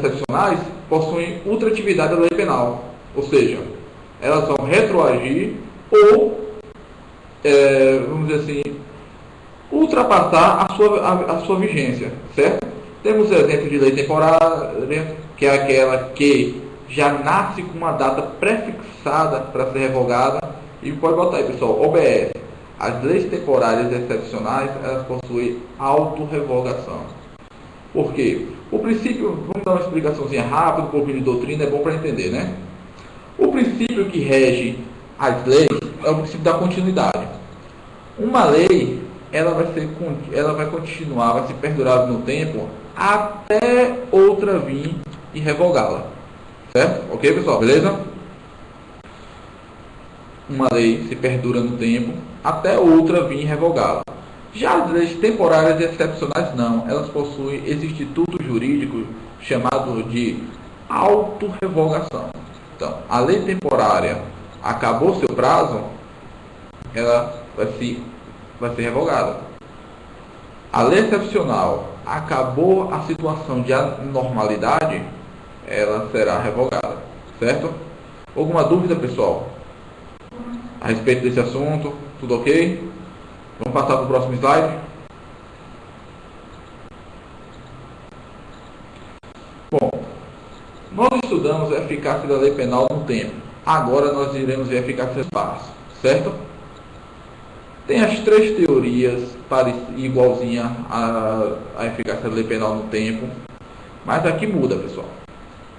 excepcionais possuem ultratividade da lei penal, ou seja, elas vão retroagir ou, vamos dizer assim, ultrapassar a sua vigência, certo? Temos exemplo de lei temporária, que é aquela que já nasce com uma data prefixada para ser revogada, e pode botar aí, pessoal, OBS. As leis temporárias excepcionais, elas possuem autorrevogação. Por quê? O princípio, vamos dar uma explicaçãozinha rápida, um pouquinho de doutrina, é bom para entender, né? O princípio que rege as leis é o princípio da continuidade. Uma lei, ela vai continuar, vai se perdurar no tempo, até outra vir e revogá-la. Certo? Ok, pessoal? Beleza? Uma lei se perdura no tempo, até outra vir e revogá-la. Já as leis temporárias e excepcionais não. Elas possuem esse instituto jurídico chamado de autorrevogação. Então, a lei temporária acabou seu prazo, ela vai ser revogada. A lei excepcional acabou a situação de anormalidade, ela será revogada. Certo? Alguma dúvida, pessoal? A respeito desse assunto? Tudo ok? Vamos passar para o próximo slide. Bom, nós estudamos a eficácia da lei penal no tempo. Agora nós iremos ver a eficácia do espaço. Certo? Tem as três teorias igualzinha à eficácia da lei penal no tempo. Mas aqui muda, pessoal.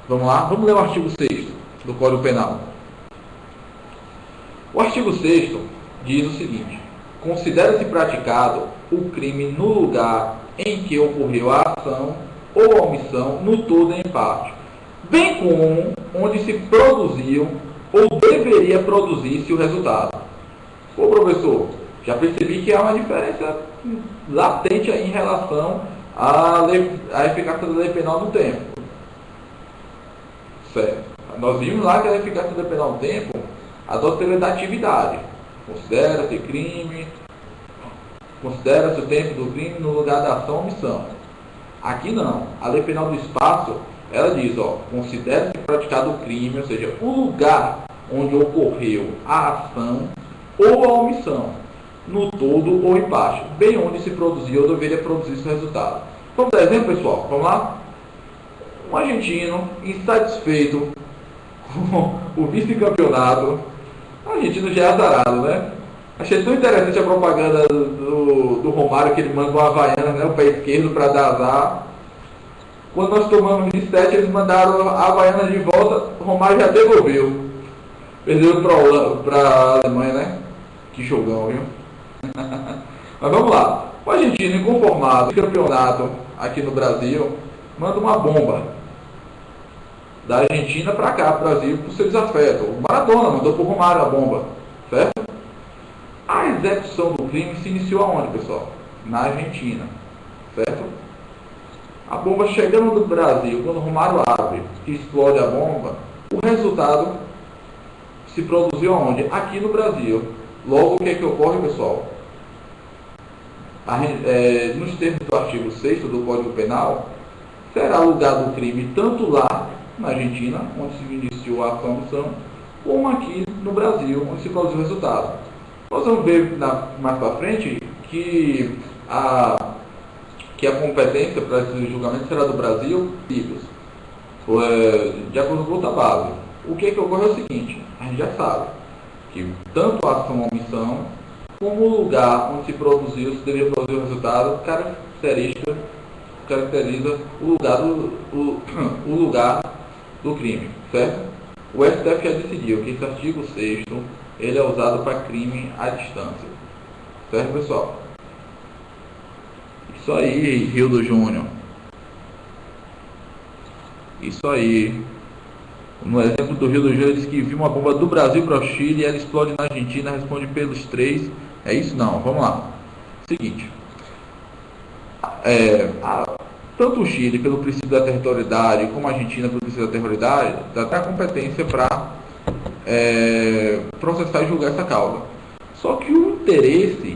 Vamos lá? Vamos ler o artigo 6º do Código Penal. O artigo 6º diz o seguinte: considera-se praticado o crime no lugar em que ocorreu a ação ou a omissão, no todo em parte, bem como onde se produziu ou deveria produzir-se o resultado. Ô professor, já percebi que há uma diferença latente aí em relação à eficácia da lei penal no tempo. Certo. Nós vimos lá que a eficácia da lei penal no tempo adota a atividade. Considera-se crime, considera-se o tempo do crime no lugar da ação ou omissão. Aqui não. A lei penal do espaço, ela diz, considera-se praticado o crime, ou seja, o lugar onde ocorreu a ação ou a omissão, no todo ou em parte, bem onde se produziu ou deveria produzir esse resultado. Vamos dar exemplo, pessoal? Vamos lá? Um argentino insatisfeito com o vice-campeonato. O argentino já é azarado, né? Achei tão interessante a propaganda do Romário, que ele manda uma havaiana, né, o pé esquerdo para dar azar. Quando nós tomamos de 7, eles mandaram a havaiana de volta, o Romário já devolveu. Perdeu para a Alemanha, né? Que jogão, viu? Mas vamos lá. O argentino inconformado com o campeonato aqui no Brasil manda uma bomba da Argentina para cá, para o Brasil, para o seu desafeto. O Maradona mandou para o Romário a bomba, certo? A execução do crime se iniciou aonde, pessoal? Na Argentina, certo? A bomba chegando do Brasil, quando o Romário abre e explode a bomba, o resultado se produziu aonde? Aqui no Brasil. Logo, o que é que ocorre, pessoal? Nos termos do artigo 6º do Código Penal, será lugar do crime tanto lá na Argentina, onde se iniciou a ação, como aqui no Brasil, onde se produziu o resultado. Nós vamos ver mais para frente que a competência para esse julgamento será do Brasil, de acordo com outra base. O que ocorre é o seguinte: a gente já sabe que tanto a ação ou omissão, como o lugar onde se produziu, se deveria produzir o resultado, caracteriza o lugar do crime, certo? O STF já decidiu que esse artigo 6º ele é usado para crime à distância, certo, pessoal? Isso aí, Rio do Júnior. Isso aí. No exemplo do Rio do Júnior, diz que viu uma bomba do Brasil para o Chile e ela explode na Argentina, responde pelos 3. É isso? Não, vamos lá. Seguinte. Tanto o Chile, pelo princípio da territorialidade, como a Argentina, pelo princípio da territorialidade, dá até a competência para processar e julgar essa causa. Só que o interesse,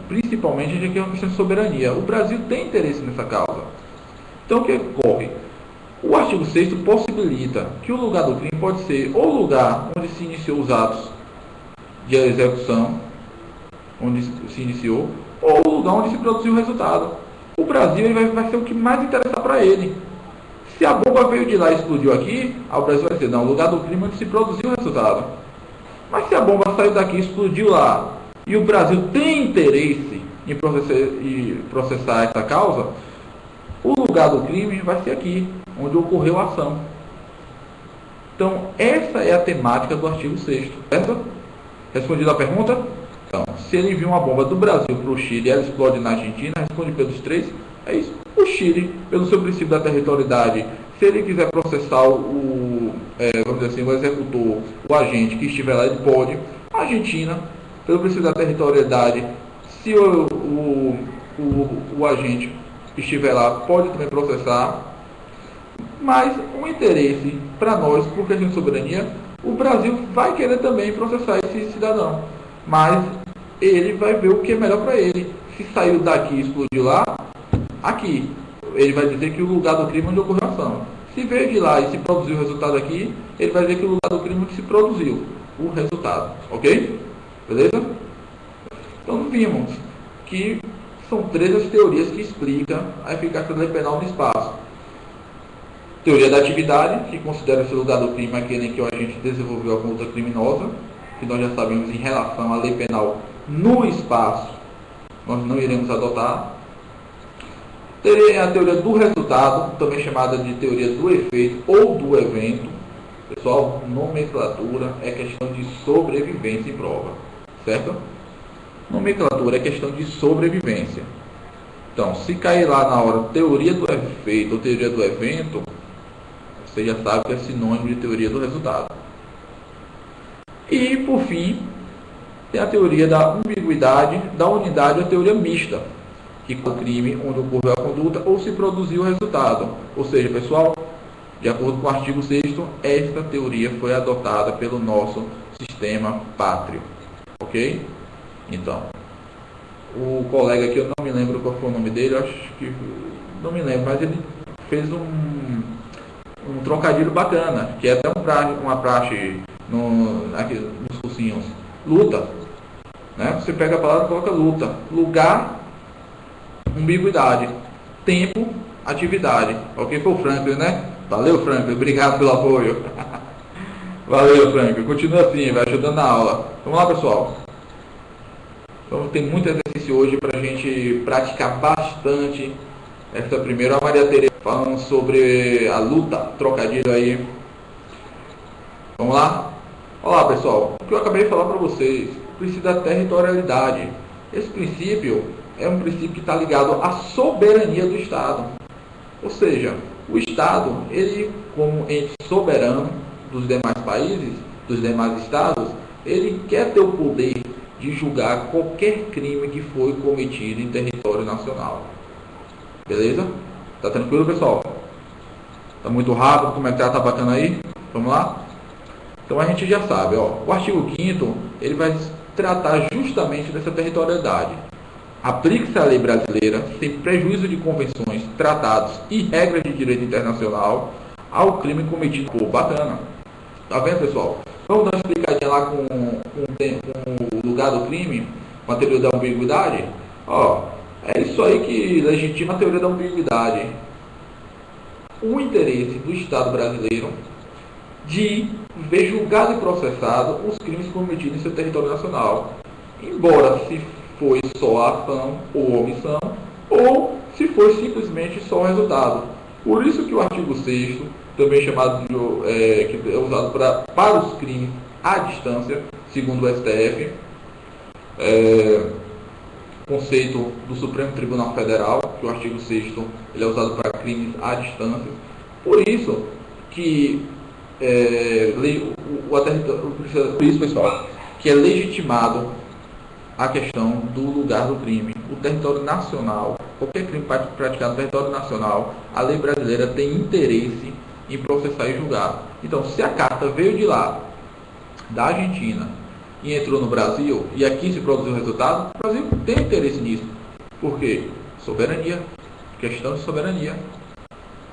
principalmente, é uma questão de soberania. O Brasil tem interesse nessa causa. Então, o que ocorre? O artigo 6º possibilita que o lugar do crime pode ser o lugar onde se iniciou os atos de execução, onde se iniciou, ou o lugar onde se produziu o resultado. O Brasil ele vai ser o que mais interessar para ele. Se a bomba veio de lá e explodiu aqui, o Brasil vai dizer, não, o lugar do crime é onde se produziu o resultado. Mas se a bomba saiu daqui e explodiu lá, e o Brasil tem interesse em processar essa causa, o lugar do crime vai ser aqui, onde ocorreu a ação. Então, essa é a temática do artigo 6º, certo? Respondida a pergunta? Então, se ele envia uma bomba do Brasil para o Chile e ela explode na Argentina, responde pelos três, é isso. O Chile, pelo seu princípio da territorialidade, se ele quiser processar vamos dizer assim, o executor, o agente que estiver lá, ele pode. A Argentina, pelo princípio da territorialidade, se o agente estiver lá, pode também processar. Mas o interesse para nós, por questão de soberania, o Brasil vai querer também processar esse cidadão. Mas ele vai ver o que é melhor para ele. Se saiu daqui e explodiu lá, aqui. Ele vai dizer que o lugar do crime é onde ocorreu a ação. Se veio de lá e se produziu o resultado aqui, ele vai dizer que o lugar do crime é onde se produziu o resultado. Ok? Beleza? Então vimos que são 3 as teorias que explicam a eficácia da lei penal no espaço. Teoria da atividade, que considera esse lugar do crime aquele em que o agente desenvolveu a conduta criminosa, que nós já sabemos em relação à lei penal no espaço, nós não iremos adotar. Teria a teoria do resultado, também chamada de teoria do efeito ou do evento. Pessoal, nomenclatura é questão de sobrevivência em prova, certo? Nomenclatura é questão de sobrevivência. Então, se cair lá na hora teoria do efeito ou teoria do evento, você já sabe que é sinônimo de teoria do resultado. E, por fim, tem a teoria da ambiguidade, da unidade ou teoria mista, que é o crime onde ocorreu a conduta ou se produziu o resultado. Ou seja, pessoal, de acordo com o artigo 6º, esta teoria foi adotada pelo nosso sistema pátrio. Ok? Então, o colega aqui, eu não me lembro qual foi o nome dele, eu acho que não me lembro, mas ele fez um trocadilho bacana, que é até uma praxe aqui nos cursinhos. Luta, né? Você pega a palavra e coloca luta. Lugar, ambiguidade. Tempo, atividade. Ok, foi o Franklin, né? Valeu, Franklin, obrigado pelo apoio. Valeu, Franklin, continua assim, vai ajudando na aula. Vamos lá, pessoal. Então tem muito exercício hoje para a gente praticar bastante. Essa primeira, a Maria Tereza falando sobre a luta, trocadilho aí. Vamos lá? Olá, pessoal. O que eu acabei de falar para vocês, o princípio da territorialidade. Esse princípio é um princípio que está ligado à soberania do Estado. Ou seja, o Estado, ele como ente soberano dos demais países, dos demais estados, ele quer ter o poder de julgar qualquer crime que foi cometido em território nacional. Beleza? Tá tranquilo, pessoal? Tá muito rápido? Como é que tá bacana aí? Vamos lá? Então a gente já sabe, ó, o artigo 5º, ele vai tratar justamente dessa territorialidade. Aplique-se a lei brasileira, sem prejuízo de convenções, tratados e regras de direito internacional, ao crime cometido. Pô, bacana. Tá vendo, pessoal? Vamos dar uma explicadinha lá com o lugar do crime, com a teoria da ambiguidade? Ó, é isso aí que legitima a teoria da ambiguidade. O interesse do Estado brasileiro de ver julgado e processado os crimes cometidos em seu território nacional, embora se foi só a ação ou omissão, ou se foi simplesmente só o resultado. Por isso que o artigo 6º, também chamado que é usado para os crimes à distância, segundo o STF, conceito do Supremo Tribunal Federal, que o artigo 6º ele é usado para crimes à distância. Por isso que por isso, pessoal, que é legitimado a questão do lugar do crime. O território nacional, qualquer crime praticado no território nacional, a lei brasileira tem interesse em processar e julgar. Então, se a carta veio de lá, da Argentina, e entrou no Brasil, e aqui se produziu o resultado, o Brasil tem interesse nisso. Por quê? Soberania. Questão de soberania.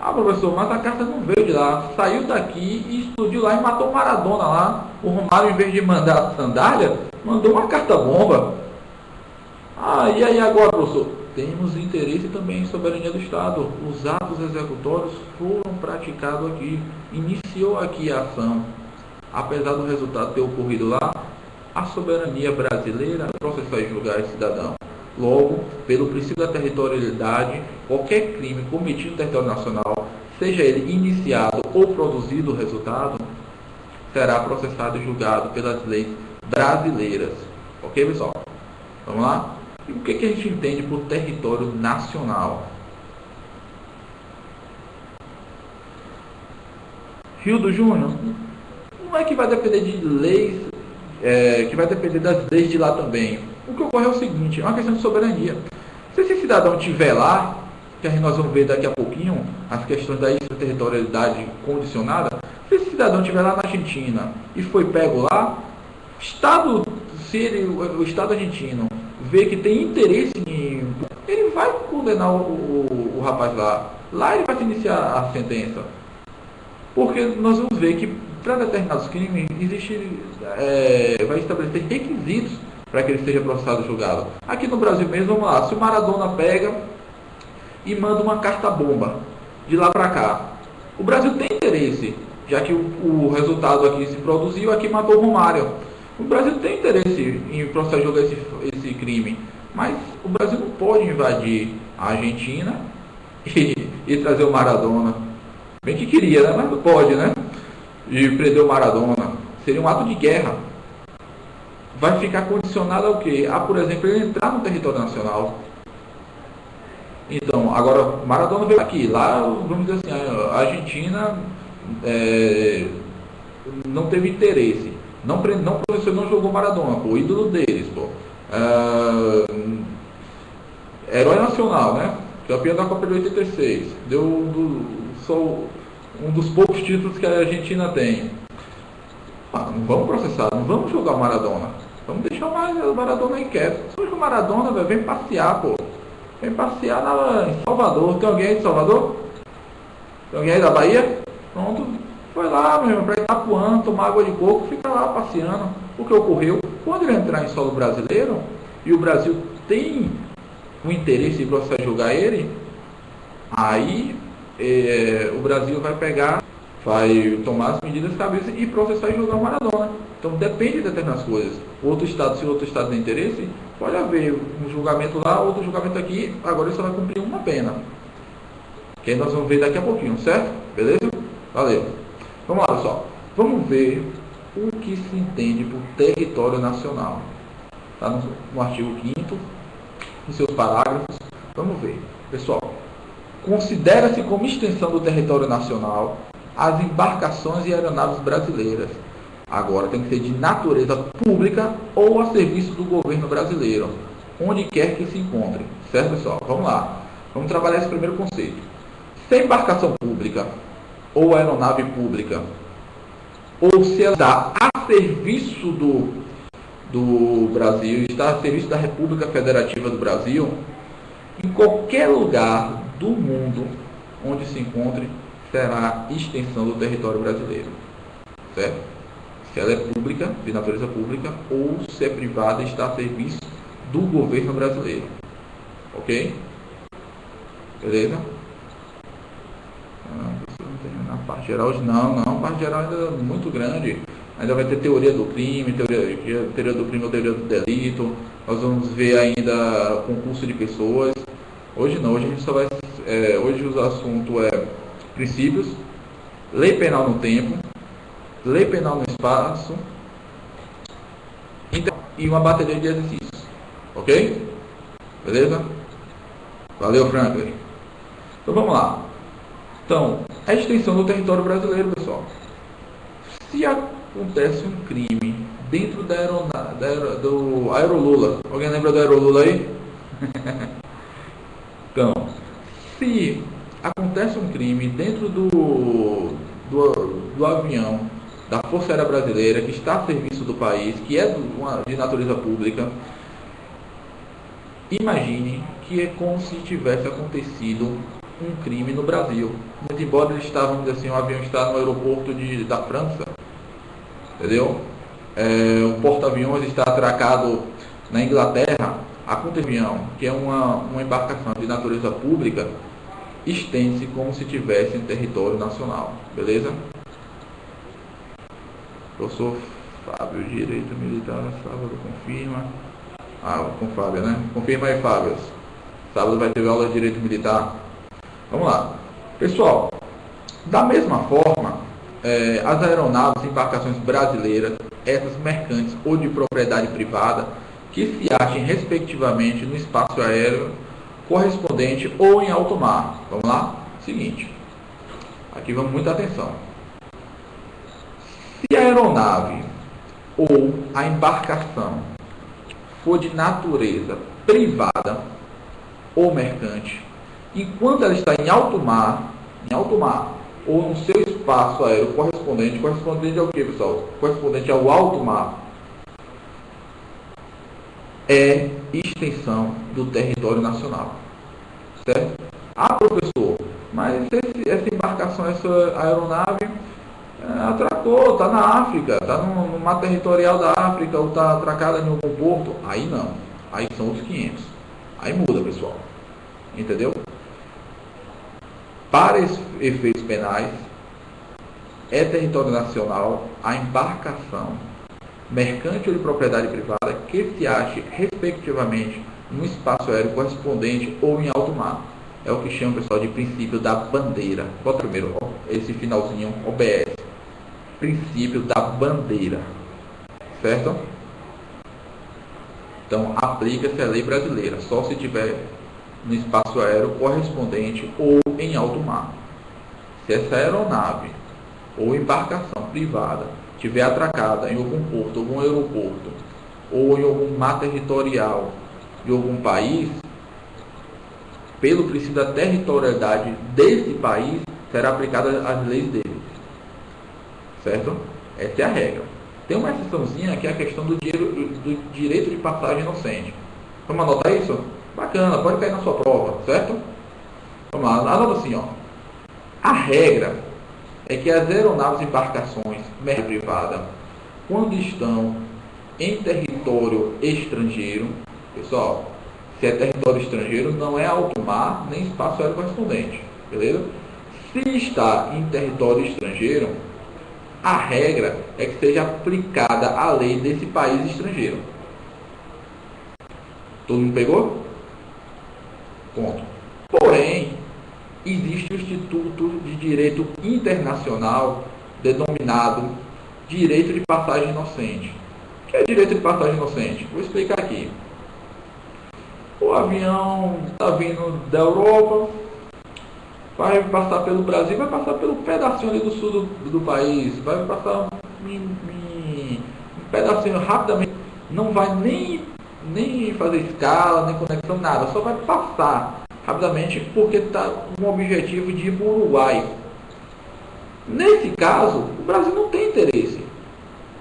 Ah, professor, mas a carta não veio de lá. Saiu daqui e explodiu lá e matou o Maradona lá. O Romário, em vez de mandar a sandália, mandou uma carta-bomba. Ah, e aí agora, professor? Temos interesse também em soberania do Estado. Os atos executórios foram praticados aqui. Iniciou aqui a ação. Apesar do resultado ter ocorrido lá, a soberania brasileira processar e julgar esse cidadão. Logo, pelo princípio da territorialidade, qualquer crime cometido no território nacional, seja ele iniciado ou produzido o resultado, será processado e julgado pelas leis brasileiras. Ok, pessoal? Vamos lá? E o que a gente entende por território nacional? Rio do Júnior? Não é que vai depender de leis, que vai depender das leis de lá também. O que ocorre é o seguinte, é uma questão de soberania. Se esse cidadão estiver lá, que nós vamos ver daqui a pouquinho, as questões da extraterritorialidade condicionada, se esse cidadão estiver lá na Argentina e foi pego lá, o Estado argentino vê que tem interesse em... ele vai condenar o rapaz lá. Lá ele vai iniciar a sentença. Porque nós vamos ver que para determinados crimes vai estabelecer requisitos para que ele seja processado e julgado. Aqui no Brasil mesmo, vamos lá, se o Maradona pega e manda uma carta-bomba de lá para cá, o Brasil tem interesse, já que o resultado aqui se produziu, aqui matou o Romário. O Brasil tem interesse em processar e julgar esse crime, mas o Brasil não pode invadir a Argentina e trazer o Maradona. Bem que queria, né? Mas não pode, né? E prender o Maradona. Seria um ato de guerra. Vai ficar condicionado ao quê? A, por exemplo, ele entrar no território nacional. Então, agora, Maradona veio aqui. Lá, vamos dizer assim, a Argentina não teve interesse. Não processou, não jogou Maradona, pô, ídolo deles, pô. Herói nacional, né? Campeão da Copa de 86. Um dos poucos títulos que a Argentina tem. Não vamos processar, não vamos jogar o Maradona. Vamos deixar o Maradona inquieto. Se o Maradona, véio, vem passear, pô. Vem passear em Salvador. Tem alguém aí de Salvador? Tem alguém aí da Bahia? Pronto. Foi lá, meu irmão, para Itapuã, tomar água de coco, fica lá passeando. O que ocorreu? Quando ele entrar em solo brasileiro, e o Brasil tem o interesse em processar e julgar ele, aí o Brasil vai pegar, vai tomar as medidas cabíveis e processar e julgar o Maradona. Então depende de determinadas coisas. Outro estado, se outro estado tem interesse, pode haver um julgamento lá, outro julgamento aqui, agora ele só vai cumprir uma pena. Que aí nós vamos ver daqui a pouquinho, certo? Beleza? Valeu. Vamos lá, pessoal. Vamos ver o que se entende por território nacional. Está no artigo 5º, em seus parágrafos. Vamos ver. Pessoal, considera-se como extensão do território nacional as embarcações e aeronaves brasileiras. Agora tem que ser de natureza pública ou a serviço do governo brasileiro, onde quer que se encontre. Certo, pessoal? Vamos lá. Vamos trabalhar esse primeiro conceito. Se a embarcação pública ou aeronave pública, ou se ela está a serviço do Brasil, está a serviço da República Federativa do Brasil, em qualquer lugar do mundo onde se encontre, será extensão do território brasileiro. Certo? Se ela é pública, de natureza pública, ou se é privada e está a serviço do governo brasileiro. Ok? Beleza? Na parte geral hoje não, a parte geral ainda é muito grande. Ainda vai ter teoria do crime, teoria do crime ou teoria do delito. Nós vamos ver ainda concurso de pessoas. Hoje não, hoje a gente só vai. Hoje o assunto é princípios, lei penal no tempo, lei penal no espaço e uma bateria de exercícios. Ok? Beleza? Valeu, Franklin. Então vamos lá. Então, a extensão do território brasileiro, pessoal. Se acontece um crime dentro do Aerolula, alguém lembra do Aerolula aí? Então, se acontece um crime dentro do avião da Força Aérea Brasileira, que está a serviço do país, que é de natureza pública, imagine que é como se tivesse acontecido um crime no Brasil. Muito embora eles estavam, vamos dizer assim, o avião está no aeroporto da França, entendeu? O porta-aviões está atracado na Inglaterra, a conta-avião, que é uma embarcação de natureza pública, estende-se como se tivesse em território nacional, beleza? Professor Fábio, Direito Militar, sábado confirma. Com Fábio, né? Confirma aí, Fábio. Sábado vai ter aula de Direito Militar. Vamos lá. Pessoal, da mesma forma, as aeronaves e embarcações brasileiras, essas mercantes ou de propriedade privada, que se achem respectivamente no espaço aéreo correspondente ou em alto mar. Vamos lá? Seguinte. Aqui vamos muita atenção. Se a aeronave ou a embarcação for de natureza privada ou mercante, enquanto ela está em alto mar, ou no seu espaço aéreo correspondente ao que, pessoal? Correspondente ao alto mar, é extensão do território nacional. Certo? Professor, mas essa embarcação, essa aeronave atracou, está na África, está no mar territorial da África, ou está atracada em algum porto. Aí não, aí são os 500. Aí muda, pessoal. Entendeu? Para efeitos penais, é território nacional a embarcação mercante ou de propriedade privada que se ache, respectivamente, no espaço aéreo correspondente ou em alto mar. É o que chama, pessoal, de princípio da bandeira. Bota primeiro, esse finalzinho, OBS. Princípio da bandeira. Certo? Então, aplica-se a lei brasileira, só se tiver no espaço aéreo correspondente ou em alto mar. Se essa aeronave ou embarcação privada estiver atracada em algum porto, algum aeroporto, ou em algum mar territorial de algum país, pelo princípio da territorialidade desse país, será aplicada as leis dele. Certo? Essa é a regra. Tem uma exceçãozinha que é a questão do direito de passagem inocente. Vamos anotar isso? Bacana, pode cair na sua prova, certo? Vamos lá, anota assim, ó. A regra é que as aeronaves e embarcações privada, quando estão em território estrangeiro, pessoal, se é território estrangeiro, não é alto mar nem espaço aéreo correspondente, beleza? Se está em território estrangeiro, a regra é que seja aplicada a lei desse país estrangeiro. Todo mundo pegou? Ponto. Porém, existe o Instituto de Direito Internacional denominado Direito de Passagem Inocente. O que é direito de passagem inocente? Vou explicar aqui. O avião está vindo da Europa, vai passar pelo Brasil, vai passar pelo pedacinho ali do sul do país, vai passar um pedacinho rapidamente, não vai nem fazer escala, nem conexão, nada, só vai passar rapidamente porque está com o objetivo de ir para o Uruguai. Nesse caso, o Brasil não tem interesse.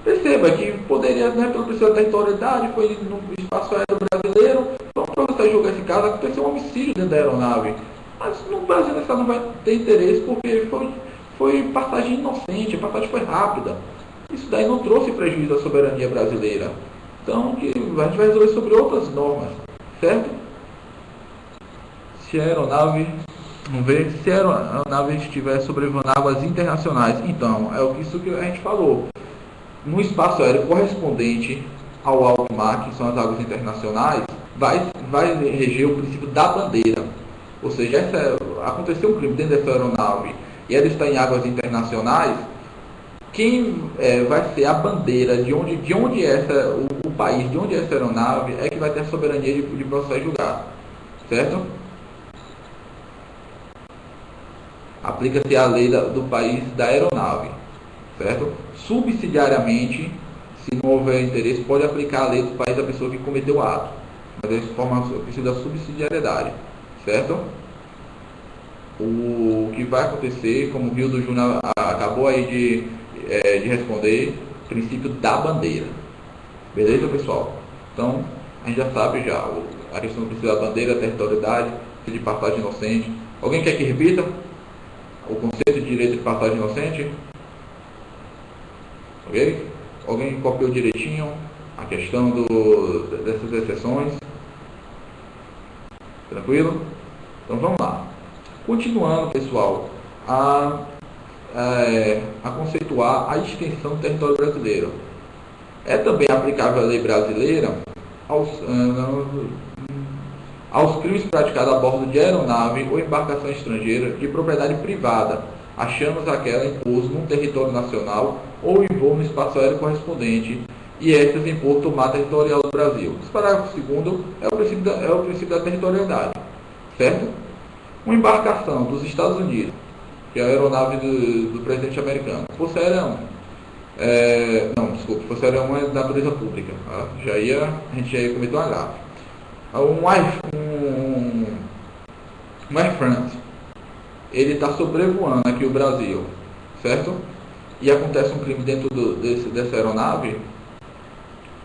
Perceba que poderia, né, pelo princípio da territorialidade, foi no espaço aéreo brasileiro, vamos para você julgar esse caso, aconteceu um homicídio dentro da aeronave. Mas no Brasil nesse caso não vai ter interesse porque foi passagem inocente, a passagem foi rápida. Isso daí não trouxe prejuízo à soberania brasileira. Então, a gente vai resolver sobre outras normas, certo? Se a aeronave, vamos ver, se a aeronave estiver sobrevoando águas internacionais, então, é isso que a gente falou. No espaço aéreo correspondente ao alto mar, que são as águas internacionais, vai reger o princípio da bandeira. Ou seja, aconteceu um crime dentro dessa aeronave e ela está em águas internacionais, quem vai ser a bandeira de onde o país, de onde é essa aeronave, é que vai ter a soberania de processar e julgar. Certo? Aplica-se a lei do país da aeronave. Certo? Subsidiariamente, se não houver interesse, pode aplicar a lei do país da pessoa que cometeu o ato. Mas isso forma o princípio da subsidiariedade. Certo? O que vai acontecer, como o Rildo Júnior acabou aí de responder, princípio da bandeira. Beleza, pessoal? Então, a gente já sabe a questão do princípio da bandeira, territorialidade, de passagem inocente, Alguém quer que repita o conceito de direito de passagem inocente? Ok? Alguém copiou direitinho a questão dessas exceções? Tranquilo? Então vamos lá. Continuando, pessoal, a conceituar a extensão do território brasileiro. É também aplicável a lei brasileira aos crimes praticados a bordo de aeronave ou embarcação estrangeira de propriedade privada, achando-se aquela em pouso num território nacional ou em voo no espaço aéreo correspondente, e estas em porto ou mar territorial do Brasil. Esse parágrafo 2º é o princípio da territorialidade, certo? Uma embarcação dos Estados Unidos, que é a aeronave do presidente americano, fosse aérea 1, fosse aérea 1 é natureza pública, tá? A gente já ia cometer uma gafe. Um Air France, ele está sobrevoando aqui o Brasil, certo? E acontece um crime dentro dessa aeronave,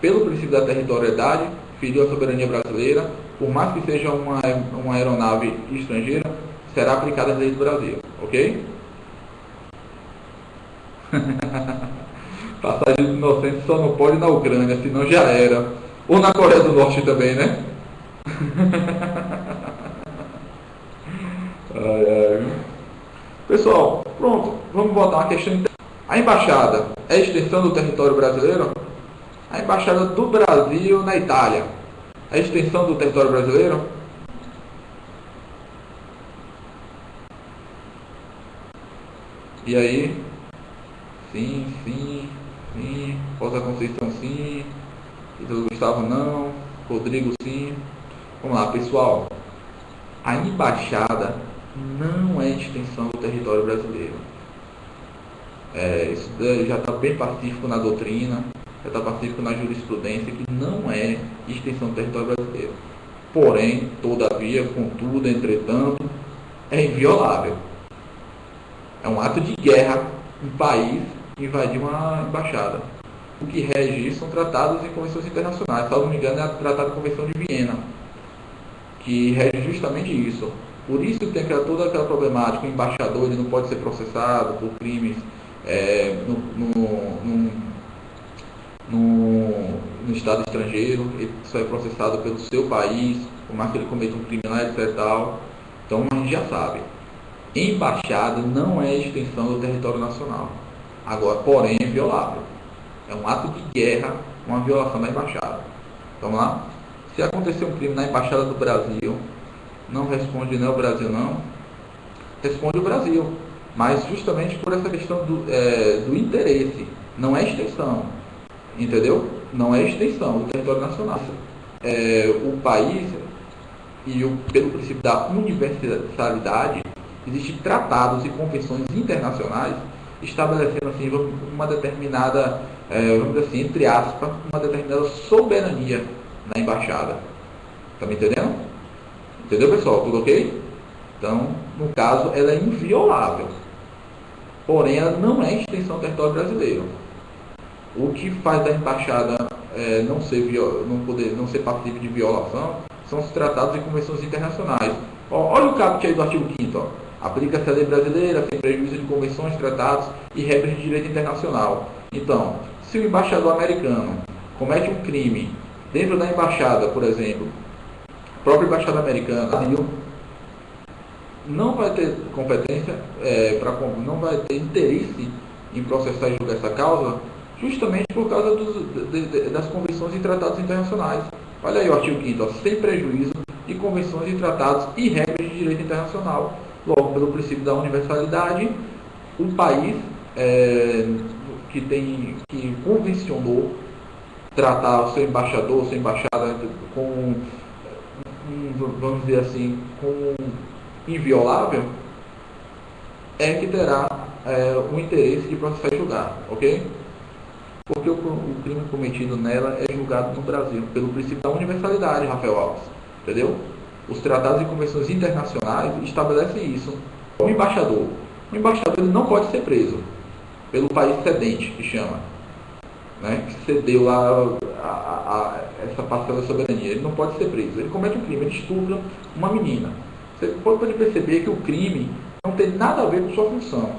pelo princípio da territorialidade, feriu a soberania brasileira, por mais que seja uma aeronave estrangeira, será aplicada a lei do Brasil, ok? Passagem inocente só não pode na Ucrânia, senão já era. Ou na Coreia do Norte também, né? Pessoal, pronto, vamos voltar a uma questão. A embaixada é extensão do território brasileiro? A embaixada do Brasil na Itália é extensão do território brasileiro? E aí? Sim. Rosa Conceição sim. Ítalo Gustavo não. Rodrigo sim. Vamos lá, pessoal. A embaixada não é extensão do território brasileiro. Isso já está bem pacífico na doutrina, já está pacífico na jurisprudência, que não é extensão do território brasileiro. Porém, todavia, contudo, entretanto, é inviolável. É um ato de guerra um país invadir uma embaixada. O que rege isso são tratados e convenções internacionais. Se não me engano, é o Tratado de Convenção de Viena, que rege justamente isso. Por isso tem toda aquela problemática. O embaixador ele não pode ser processado por crimes no estado estrangeiro. Ele só é processado pelo seu país, por mais que ele cometa um crime lá, etc. Então a gente já sabe. Embaixada não é extensão do território nacional. Agora, porém, é violável. É um ato de guerra, uma violação da embaixada. Vamos lá? Se acontecer um crime na embaixada do Brasil, não responde nem o Brasil, não. Responde o Brasil. Mas justamente por essa questão do interesse. Não é extensão. Entendeu? Não é extensão do território nacional. O país, pelo princípio da universalidade, existem tratados e convenções internacionais estabelecendo assim, uma determinada, vamos dizer assim, entre aspas, uma determinada soberania na embaixada. Está me entendendo? Entendeu, pessoal? Tudo ok? Então, no caso, ela é inviolável. Porém, ela não é extensão do território brasileiro. O que faz da embaixada não ser passível de violação são os tratados e convenções internacionais. Olha o caput aí do artigo 5º. Aplica-se a lei brasileira sem prejuízo de convenções, tratados e regras de direito internacional. Então, se o embaixador americano comete um crime dentro da embaixada, por exemplo, a própria embaixada americana não vai ter competência, não vai ter interesse em processar e julgar essa causa, justamente por causa das convenções e tratados internacionais. Olha aí o artigo 5º, sem prejuízo de convenções e tratados e regras de direito internacional. Logo, pelo princípio da universalidade, o país que convencionou tratar o seu embaixador, sua embaixada com, vamos dizer assim, com inviolável, que terá o interesse de processar e julgar, ok? Porque o crime cometido nela é julgado no Brasil, pelo princípio da universalidade, Rafael Alves, entendeu? Os tratados e convenções internacionais estabelecem isso. O embaixador ele não pode ser preso pelo país cedente, que chama, né, que cedeu lá essa parcela da soberania. Ele não pode ser preso. Ele comete um crime, ele estupra uma menina. Você pode perceber que o crime não tem nada a ver com sua função.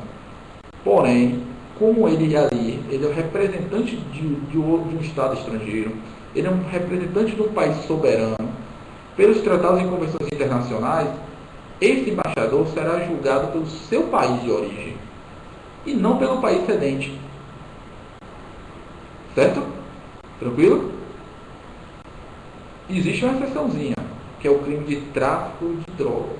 Porém, como ele ali, ele é o representante de um Estado estrangeiro, ele é um representante de um país soberano, pelos tratados e convenções internacionais, esse embaixador será julgado pelo seu país de origem e não pelo país cedente. Certo? Tranquilo? Existe uma exceçãozinha, que é o crime de tráfico de drogas.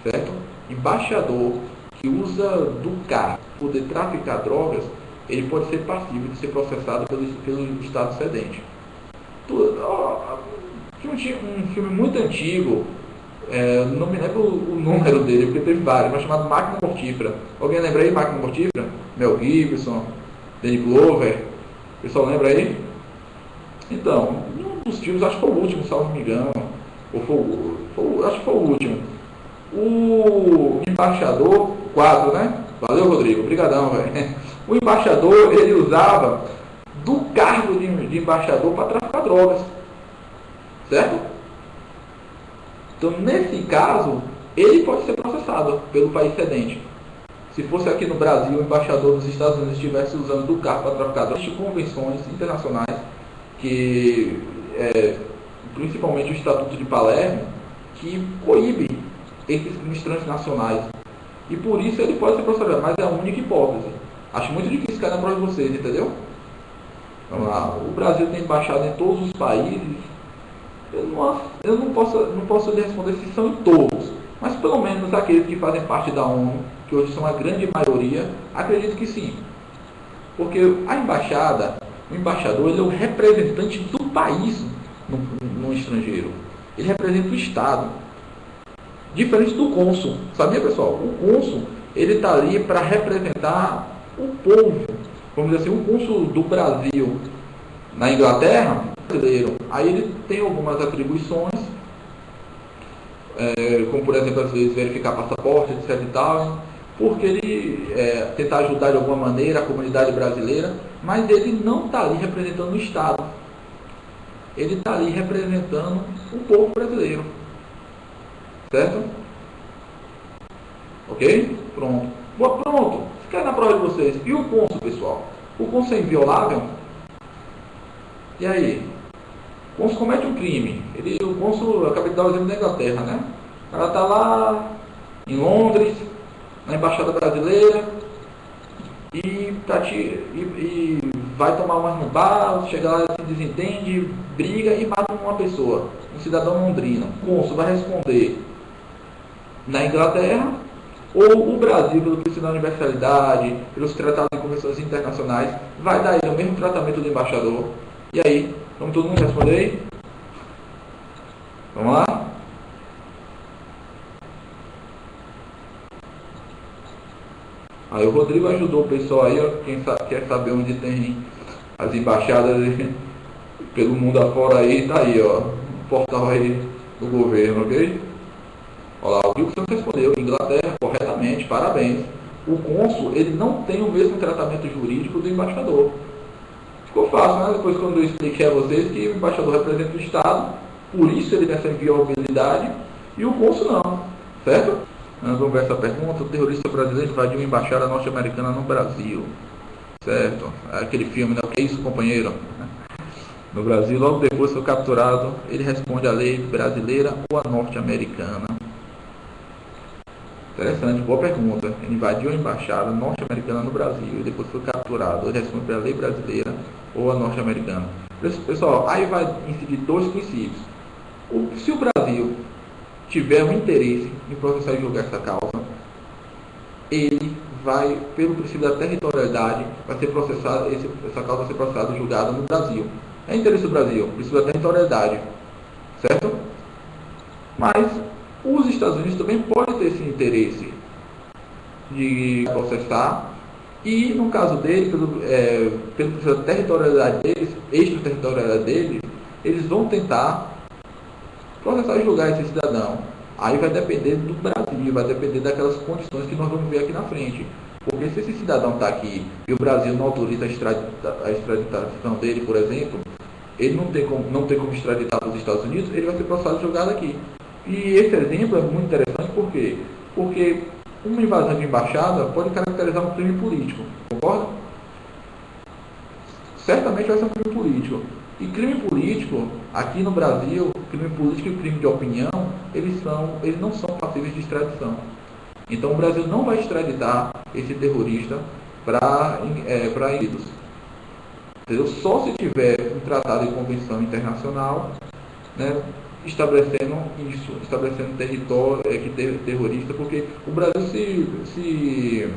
Certo? Embaixador que usa do cargo para poder traficar drogas, ele pode ser passível de ser processado pelo Estado cedente. Tinha um filme muito antigo, não me lembro o número dele, porque teve vários, mas chamado Máquina Mortífera. Alguém lembra aí Máquina Mortífera? Mel Gibson, Danny Glover, o pessoal lembra aí? Então, um dos filmes, acho que foi o último, salvo me engano, acho que foi o último. O embaixador, 4, né? Valeu, Rodrigo, obrigadão, velho. O embaixador, ele usava do cargo de embaixador para traficar drogas. Certo? Então, nesse caso, ele pode ser processado pelo país cedente. Se fosse aqui no Brasil, o embaixador dos Estados Unidos estivesse usando do cargo para traficar drogas, existem convenções internacionais, que principalmente o Estatuto de Palermo, que coíbe esses crimes transnacionais. E por isso ele pode ser processado, mas é a única hipótese. Acho muito difícil cair na prova de vocês, entendeu? Vamos lá. O Brasil tem embaixada em todos os países. Eu não posso lhe responder se são em todos, mas pelo menos aqueles que fazem parte da ONU, que hoje são a grande maioria, acredito que sim. Porque a embaixada, o embaixador, ele é o representante do país no estrangeiro. Ele representa o Estado. Diferente do cônsul. Sabia, pessoal? O cônsul, ele está ali para representar o povo. Vamos dizer assim, o cônsul do Brasil na Inglaterra, brasileiro, aí ele tem algumas atribuições, como por exemplo, às vezes verificar passaporte, etc e tal, porque ele tentar ajudar de alguma maneira a comunidade brasileira, mas ele não está ali representando o Estado. Ele está ali representando o povo brasileiro. Certo? Ok? Pronto. Boa, pronto. Se quer na prova de vocês. E o cônsul, pessoal? O cônsul é inviolável? E aí? O cônsul comete um crime. O cônsul, eu acabei de dar o exemplo da Inglaterra, né? O cara está lá em Londres, na embaixada brasileira, e vai tomar umas no bar, chega lá, se desentende, briga e mata uma pessoa, um cidadão londrino. O cônsul vai responder na Inglaterra, ou o Brasil, pelo princípio da universalidade, pelos tratados e convenções internacionais, vai dar ele o mesmo tratamento do embaixador. E aí, vamos todo mundo responder aí? Vamos lá? Aí o Rodrigo ajudou o pessoal aí, ó, quem quer saber onde tem as embaixadas pelo mundo afora aí, tá aí, ó, o portal aí do governo, ok? Olha lá, o Wilson respondeu, Inglaterra, corretamente, parabéns. O cônsul, ele não tem o mesmo tratamento jurídico do embaixador. Ficou fácil, né? Depois quando eu expliquei a vocês que o embaixador representa o Estado, por isso ele tem essa inviolabilidade, e o cônsul não, certo? Vamos ver essa pergunta. O terrorista brasileiro invadiu uma embaixada norte-americana no Brasil. Certo? Aquele filme, né? O que é isso, companheiro? No Brasil, logo depois foi capturado, ele responde à lei brasileira ou à norte-americana. Interessante, boa pergunta. Ele invadiu a embaixada norte-americana no Brasil e depois foi capturado. Ele responde pela lei brasileira ou a norte-americana. Pessoal, aí vai incidir dois princípios. Se o Brasil tiver um interesse em processar e julgar essa causa, ele vai, pelo princípio da territorialidade, vai ser processado, essa causa vai ser processada e julgada no Brasil. É interesse do Brasil, princípio da territorialidade, certo? Mas os Estados Unidos também podem ter esse interesse de processar, e no caso deles, pelo princípio da territorialidade deles, extraterritorialidade deles, eles vão tentar processar e julgar esse cidadão. Aí vai depender do Brasil, vai depender daquelas condições que nós vamos ver aqui na frente. Porque se esse cidadão está aqui e o Brasil não autoriza a extraditação dele, por exemplo, ele não tem como extraditar para os Estados Unidos, ele vai ser processado e julgado aqui. E esse exemplo é muito interessante por quê? Porque uma invasão de embaixada pode caracterizar um crime político, concorda? Certamente vai ser um crime político. E crime político, aqui no Brasil, crime político e crime de opinião, eles não são passíveis de extradição. Então o Brasil não vai extraditar esse terrorista para ilícitos. Entendeu? Só se tiver um tratado de convenção internacional, né, estabelecendo isso, estabelecendo território terrorista, porque o Brasil se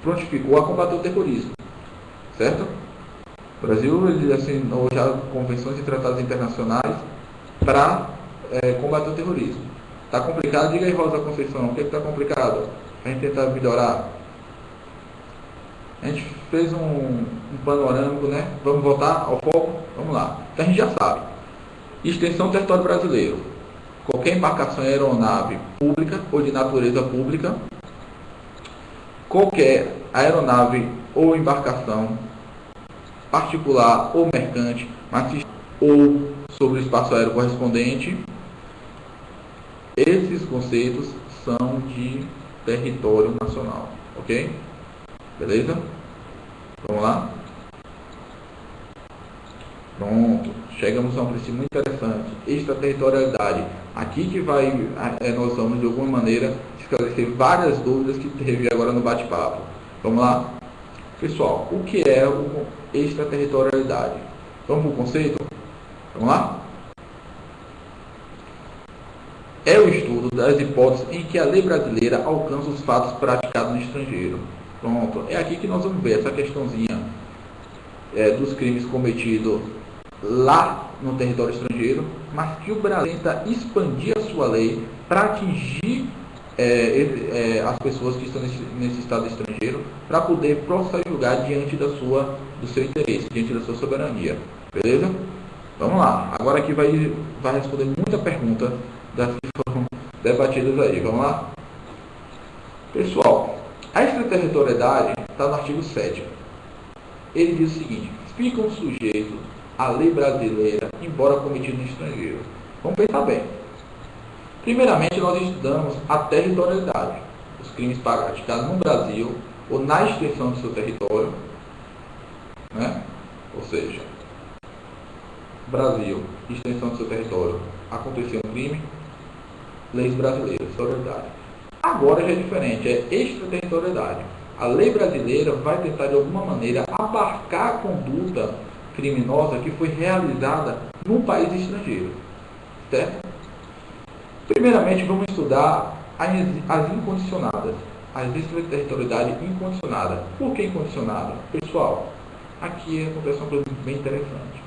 prontificou a combater o terrorismo, certo? O Brasil ele assinou já convenções e tratados internacionais para combater o terrorismo. Está complicado? Diga aí, Rosa Conceição, o que está complicado? A gente tentar melhorar. A gente fez um panorâmico, né? Vamos voltar ao foco? Vamos lá. Então a gente já sabe. Extensão do território brasileiro. Qualquer embarcação e aeronave pública ou de natureza pública. Qualquer aeronave ou embarcação particular ou mercante, mas ou sobre o espaço aéreo correspondente. Esses conceitos são de território nacional, ok? Beleza? Vamos lá? Pronto, chegamos a um princípio muito interessante, extraterritorialidade. Aqui que nós vamos de alguma maneira esclarecer várias dúvidas que teve agora no bate-papo. Vamos lá? Pessoal, o que é extraterritorialidade? Vamos para o conceito? Vamos lá? É o estudo das hipóteses em que a lei brasileira alcança os fatos praticados no estrangeiro. Pronto, é aqui que nós vamos ver essa questãozinha dos crimes cometidos lá no território estrangeiro, mas que o Brasil tenta expandir a sua lei para atingir as pessoas que estão nesse estado estrangeiro, para poder processar e julgar diante do seu interesse, diante da sua soberania. Beleza? Vamos lá. Agora aqui vai responder muita pergunta das que foram debatidas aí. Vamos lá? Pessoal, a extraterritorialidade está no artigo 7º. Ele diz o seguinte: ficam sujeitos à lei brasileira, embora cometido no estrangeiro. Vamos pensar bem. Primeiramente, nós estudamos a territorialidade, os crimes praticados no Brasil ou na extensão do seu território, né? Ou seja, Brasil, extensão do seu território, aconteceu um crime, leis brasileiras, territorialidade. Agora já é diferente, é extraterritorialidade. A lei brasileira vai tentar de alguma maneira abarcar a conduta criminosa que foi realizada num país estrangeiro, certo? Primeiramente, vamos estudar as incondicionadas, as extraterritorialidade incondicionada. Por que incondicionada? Pessoal, aqui acontece uma coisa bem interessante.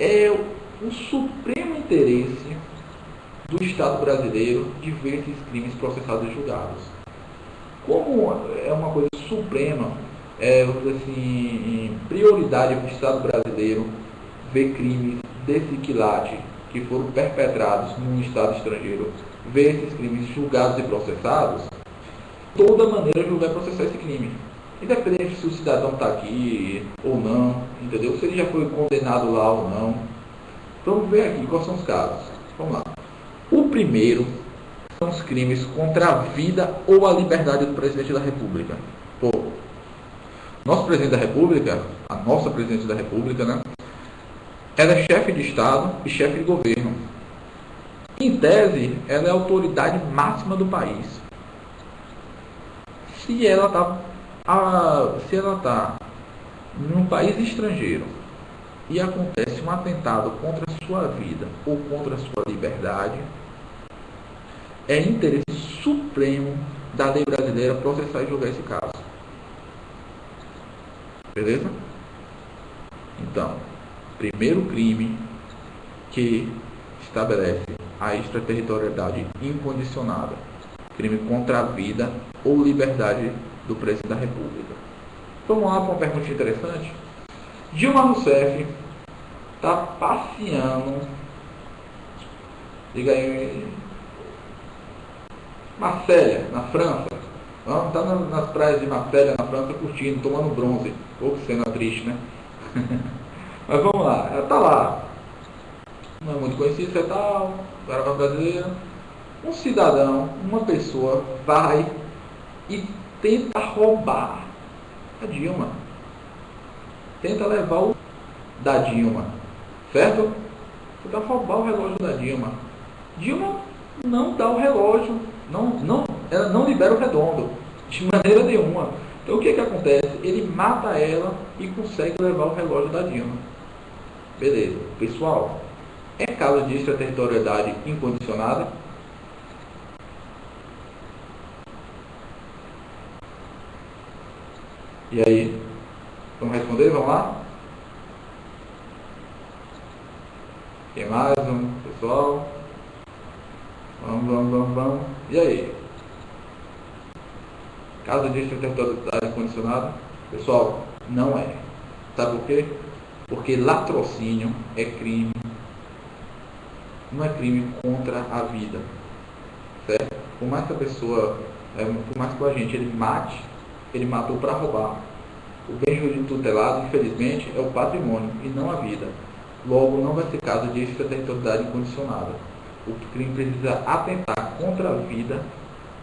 É o supremo interesse do Estado brasileiro de ver esses crimes processados e julgados. Como é uma coisa suprema, vamos dizer assim, prioridade para o Estado brasileiro ver crimes desse quilate que foram perpetrados num Estado estrangeiro, ver esses crimes julgados e processados, toda maneira julgar e processar esse crime. Independente se o cidadão está aqui ou não, entendeu? Se ele já foi condenado lá ou não. Vamos ver aqui quais são os casos. Vamos lá. O primeiro são os crimes contra a vida ou a liberdade do presidente da República. Pô, nosso presidente da República, a nossa presidente da República, né? Ela é chefe de Estado e chefe de governo. Em tese, ela é a autoridade máxima do país. Se ela está num país estrangeiro e acontece um atentado contra a sua vida ou contra a sua liberdade, é interesse supremo da lei brasileira processar e julgar esse caso. Beleza? Então, primeiro crime que estabelece a extraterritorialidade incondicionada, crime contra a vida ou liberdade do presidente da República. Vamos lá para uma pergunta interessante. Dilma Rousseff está passeando, diga aí, Marselha, na França. Está nas praias de Marselha, na França, curtindo, tomando bronze. Ou que cena triste, né? Mas vamos lá, ela está lá. não é muito conhecido, é tal, Guarabá brasileiro. Um cidadão, uma pessoa, vai e tenta roubar a Dilma. Tenta levar o da Dilma, certo? Tenta roubar o relógio da Dilma. Dilma não dá o relógio, ela não libera o redondo, de maneira nenhuma. Então o que acontece? Ele mata ela e consegue levar o relógio da Dilma. Beleza. Pessoal, é caso de extraterritorialidade incondicionada? E aí? Vamos responder? Vamos lá? Quem mais? Pessoal? Vamos. E aí? Caso de extraterritorialidade incondicionada? Pessoal, não é. Sabe por quê? Porque latrocínio é crime. Não é crime contra a vida. Certo? Por mais que a pessoa, por mais que o agente ele mate, ele matou para roubar. O bem jurídico tutelado, infelizmente, é o patrimônio e não a vida. Logo, não vai ser caso de extraterritorialidade incondicionada. O crime precisa atentar contra a vida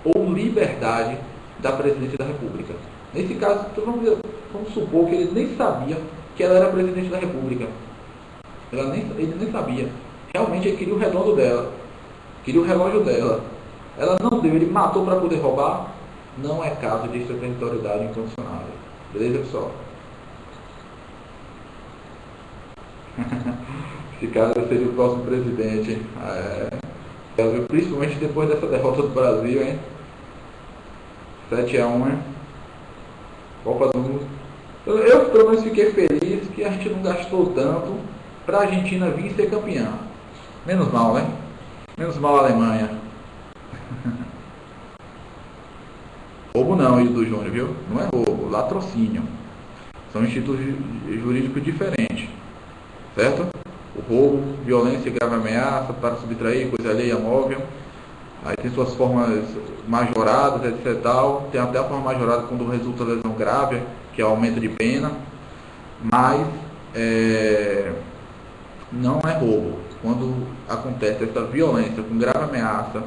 ou liberdade da presidente da República. Nesse caso, vamos supor que ele nem sabia que ela era presidente da República. Ele nem sabia. Realmente ele queria o redondo dela. Queria o relógio dela. Ela não deu, ele matou para poder roubar. Não é caso de extraterritorialidade incondicionada. Beleza, pessoal? Esse cara seria o próximo presidente. Principalmente depois dessa derrota do Brasil, hein? 7-1, hein? Copa do Mundo. Eu pelo menos fiquei feliz que a gente não gastou tanto para a Argentina vir ser campeã. Menos mal, né? Menos mal a Alemanha. Roubo não, Ildo Júnior, viu? Não é roubo, latrocínio. São institutos jurídicos diferentes. Certo? O roubo, violência e grave ameaça para subtrair coisa alheia móvel. Aí tem suas formas majoradas, etc. Tal. Tem até a forma majorada quando resulta lesão grave, que é aumento de pena. Mas não é roubo. Quando acontece essa violência com grave ameaça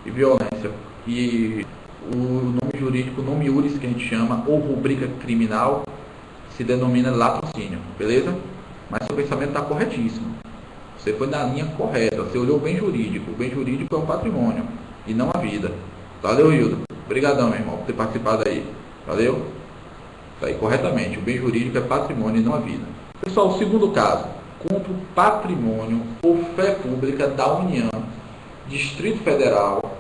e violência e o nome jurídico, o nome iuris que a gente chama, ou rubrica criminal, se denomina latrocínio, beleza? Mas seu pensamento está corretíssimo. Você foi na linha correta, você olhou o bem jurídico. O bem jurídico é o patrimônio e não a vida. Valeu, Hildo. Obrigadão, meu irmão, por ter participado aí. Valeu? Está aí corretamente. O bem jurídico é patrimônio e não a vida. Pessoal, o segundo caso. Contra o patrimônio ou fé pública da União, Distrito Federal,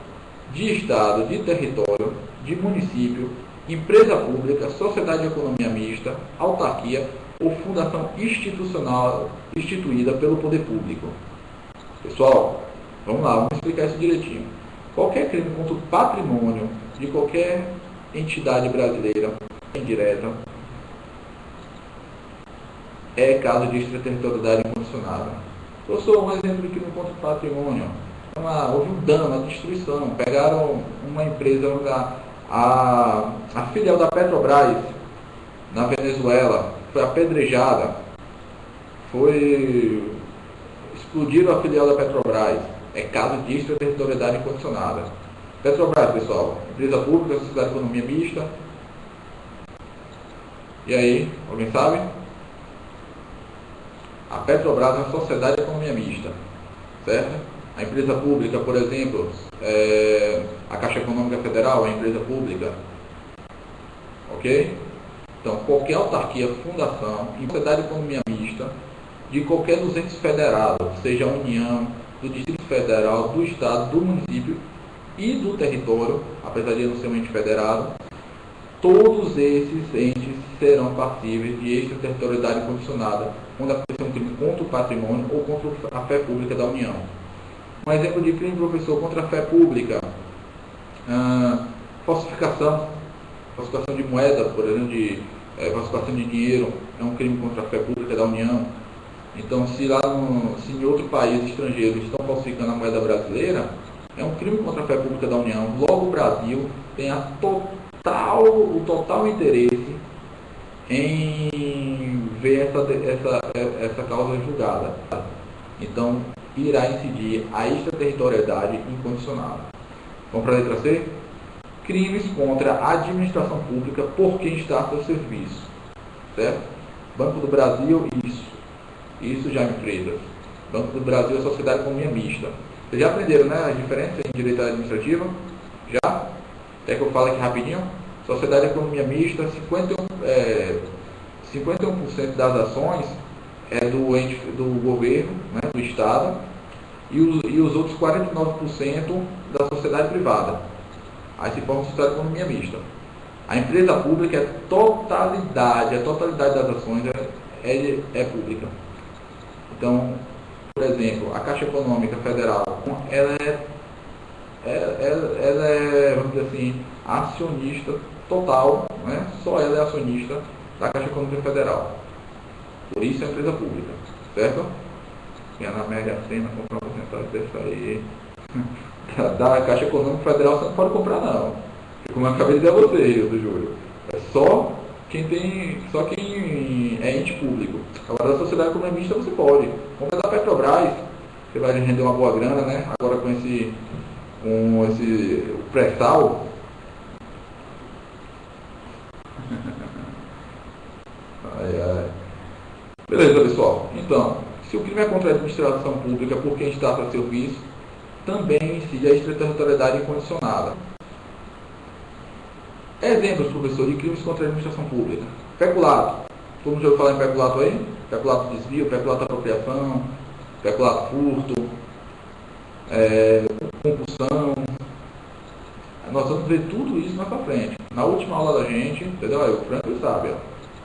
de Estado, de território, de município, empresa pública, sociedade de economia mista, autarquia ou fundação institucional instituída pelo poder público. Pessoal, vamos lá, vamos explicar isso direitinho. Qualquer crime contra o patrimônio de qualquer entidade brasileira indireta é caso de extraterritorialidade incondicionada. Professor, um exemplo de crime contra o patrimônio. Houve um dano, uma destruição. Pegaram uma empresa, a filial da Petrobras na Venezuela, foi apedrejada, explodiram a filial da Petrobras. É caso de extraterritorialidade incondicionada. Petrobras, pessoal, empresa pública, sociedade de economia mista. E aí, alguém sabe? A Petrobras é uma sociedade de economia mista, certo? A empresa pública, por exemplo, a Caixa Econômica Federal é uma empresa pública, ok? Então, qualquer autarquia, fundação, sociedade de economia mista, de qualquer dos entes federados, seja a União, do Distrito Federal, do Estado, do município e do território, apesar de não ser um ente federado, todos esses entes serão passíveis de extraterritorialidade condicionada quando acontecer um crime contra o patrimônio ou contra a fé pública da União. Um exemplo de crime, professor, contra a fé pública, falsificação de moeda, por exemplo, falsificação de dinheiro, é um crime contra a fé pública da União. Então, se em outro país estrangeiro estão falsificando a moeda brasileira, é um crime contra a fé pública da União. Logo, o Brasil tem o total interesse em ver essa causa julgada. Então, irá incidir a extraterritorialidade incondicionada. Vamos para a letra C? Crimes contra a administração pública por quem está a seu serviço. Certo? Banco do Brasil, isso, Jaime Freitas. Banco do Brasil é Sociedade de Economia Mista. Vocês já aprenderam, né, a diferença em direito administrativo? Já? Quer que eu fale aqui rapidinho? Sociedade de Economia Mista, 51% das ações é do governo, né, do Estado, e os outros 49% da sociedade privada. Aí se forma a sociedade de economia mista. A empresa pública é a totalidade das ações é pública. Então, por exemplo, a Caixa Econômica Federal, ela é, vamos dizer assim, acionista total, né? Só ela é acionista da Caixa Econômica Federal. Por isso é empresa pública, certo? E na Mega Sena comprar um porcentagem dessa aí da Caixa Econômica Federal você não pode comprar não. Como eu acabei de dizer a vocês, do Júlio. É só quem é ente público. Agora da sociedade economista você pode. Compra da Petrobras, você vai render uma boa grana, né? Agora com esse pré-sal. Beleza, pessoal. Então, se o crime é contra a administração pública por quem está a serviço, também incide a extraterritorialidade incondicionada. Exemplos, professor, de crimes contra a administração pública. Peculato. Todo mundo já ouviu falar em peculato aí? Peculato de desvio, peculato de apropriação, peculato furto, compulsão. Nós vamos ver tudo isso mais pra frente. Na última aula da gente, entendeu? O Franco sabe, ó.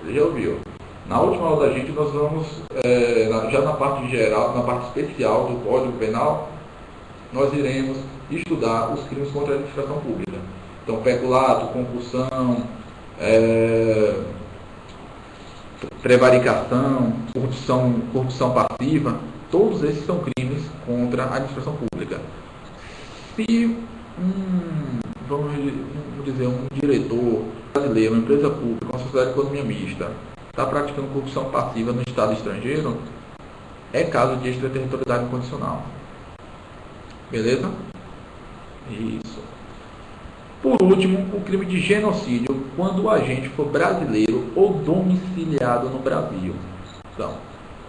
Ele já ouviu. Na última aula da gente, nós vamos, já na parte geral, na parte especial do Código Penal, nós iremos estudar os crimes contra a administração pública. Então, peculato, compulsão, prevaricação, corrupção passiva, todos esses são crimes contra a administração pública. Se vamos dizer, um diretor brasileiro, uma empresa pública, uma sociedade de economia mista, está praticando corrupção passiva no Estado estrangeiro, é caso de extraterritorialidade incondicional. Beleza? Isso. Por último, o crime de genocídio, quando o agente for brasileiro ou domiciliado no Brasil. Então,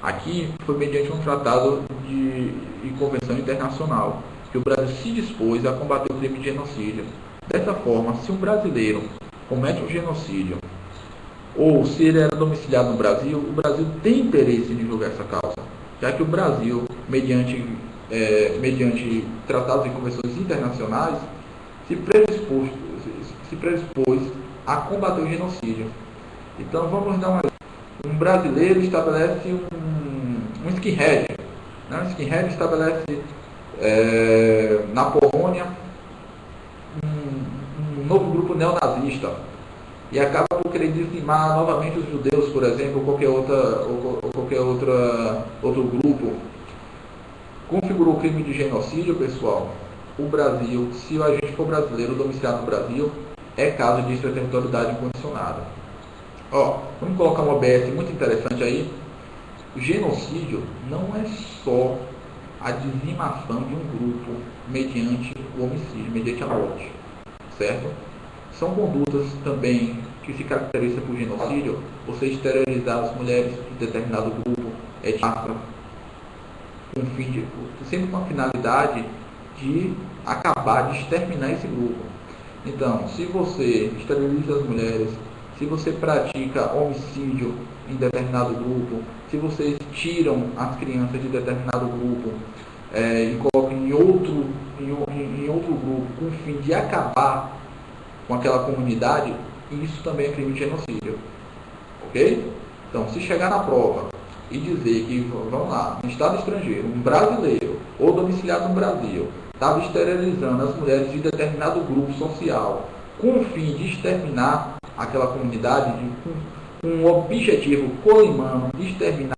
aqui foi mediante um tratado e convenção internacional, que o Brasil se dispôs a combater o crime de genocídio. Dessa forma, se um brasileiro comete um genocídio, ou se ele era domiciliado no Brasil, o Brasil tem interesse em julgar essa causa, já que o Brasil, mediante tratados e convenções internacionais, se predispôs a combater o genocídio. Então, vamos dar um brasileiro estabelece um skinhead. Né? Um skinhead estabelece na Polônia um novo grupo neonazista e acaba por querer dizimar novamente os judeus, por exemplo, ou qualquer outro grupo. Configurou o crime de genocídio, pessoal. O Brasil, se o agente for brasileiro domiciliado no Brasil, é caso de extraterritorialidade incondicionada. Vamos colocar uma OBS muito interessante aí. O genocídio não é só a dizimação de um grupo mediante o homicídio, mediante a morte, certo? São condutas também que se caracterizam por genocídio, você esterilizar as mulheres de determinado grupo étnico, sempre com a finalidade de acabar, de exterminar esse grupo. Então, se você esteriliza as mulheres, se você pratica homicídio em determinado grupo, se vocês tiram as crianças de determinado grupo e colocam em outro grupo com o fim de acabar com aquela comunidade, isso também é crime de genocídio. Ok? Então, se chegar na prova e dizer que, vamos lá, no Estado estrangeiro, um brasileiro ou domiciliado no Brasil estava esterilizando as mulheres de determinado grupo social com o fim de exterminar aquela comunidade, com um objetivo colimano de exterminar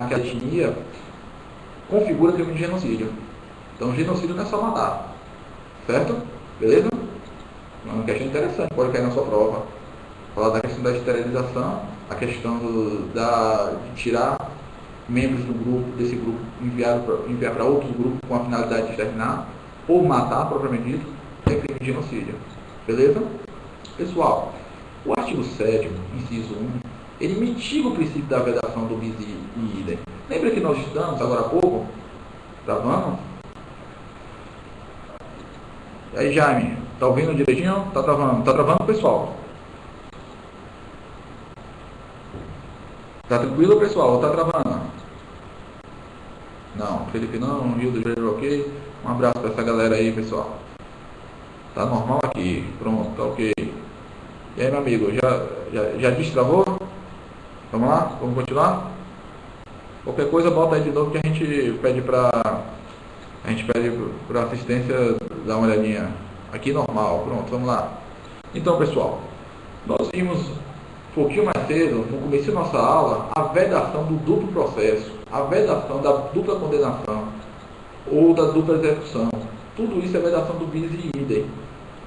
aquela etnia, configura crime de genocídio. Então, genocídio não é só matar. Certo? Beleza? Uma questão interessante, pode cair na sua prova. Falar da questão da esterilização, a questão de tirar membros do grupo, desse grupo, enviar para outros grupos com a finalidade de exterminar ou matar, propriamente dito, é crime de genocídio. Beleza? Pessoal, o artigo 7º, inciso 1, ele mitiga o princípio da vedação do bis e idem. Lembra que nós estamos, agora há pouco, travando? E aí, Jaime, tá ouvindo direitinho? Tá travando? Tá travando, pessoal? Tá tranquilo, pessoal? Ou tá travando? Não, Felipe não, Rio Janeiro ok. Um abraço para essa galera aí, pessoal. Tá normal aqui, pronto, tá ok. E aí, meu amigo, já destravou? Vamos lá? Vamos continuar? Qualquer coisa, bota aí de novo que a gente pede para assistência dar uma olhadinha. Aqui normal, pronto, vamos lá. Então, pessoal, nós vimos um pouquinho mais cedo, no começo da nossa aula, a vedação do duplo processo, a vedação da dupla condenação ou da dupla execução. Tudo isso é vedação do bis e idem.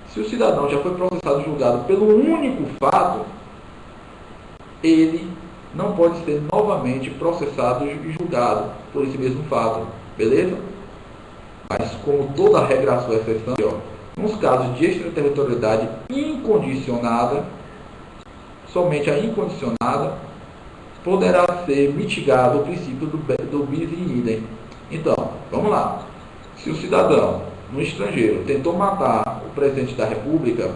Se o cidadão já foi processado e julgado pelo único fato, ele não pode ser novamente processado e julgado por esse mesmo fato. Beleza? Mas como toda regra a sua exceção, nos casos de extraterritorialidade incondicionada, somente a incondicionada poderá ser mitigado o princípio do bis e idem. Então, vamos lá. Se o cidadão, no estrangeiro, tentou matar o presidente da República,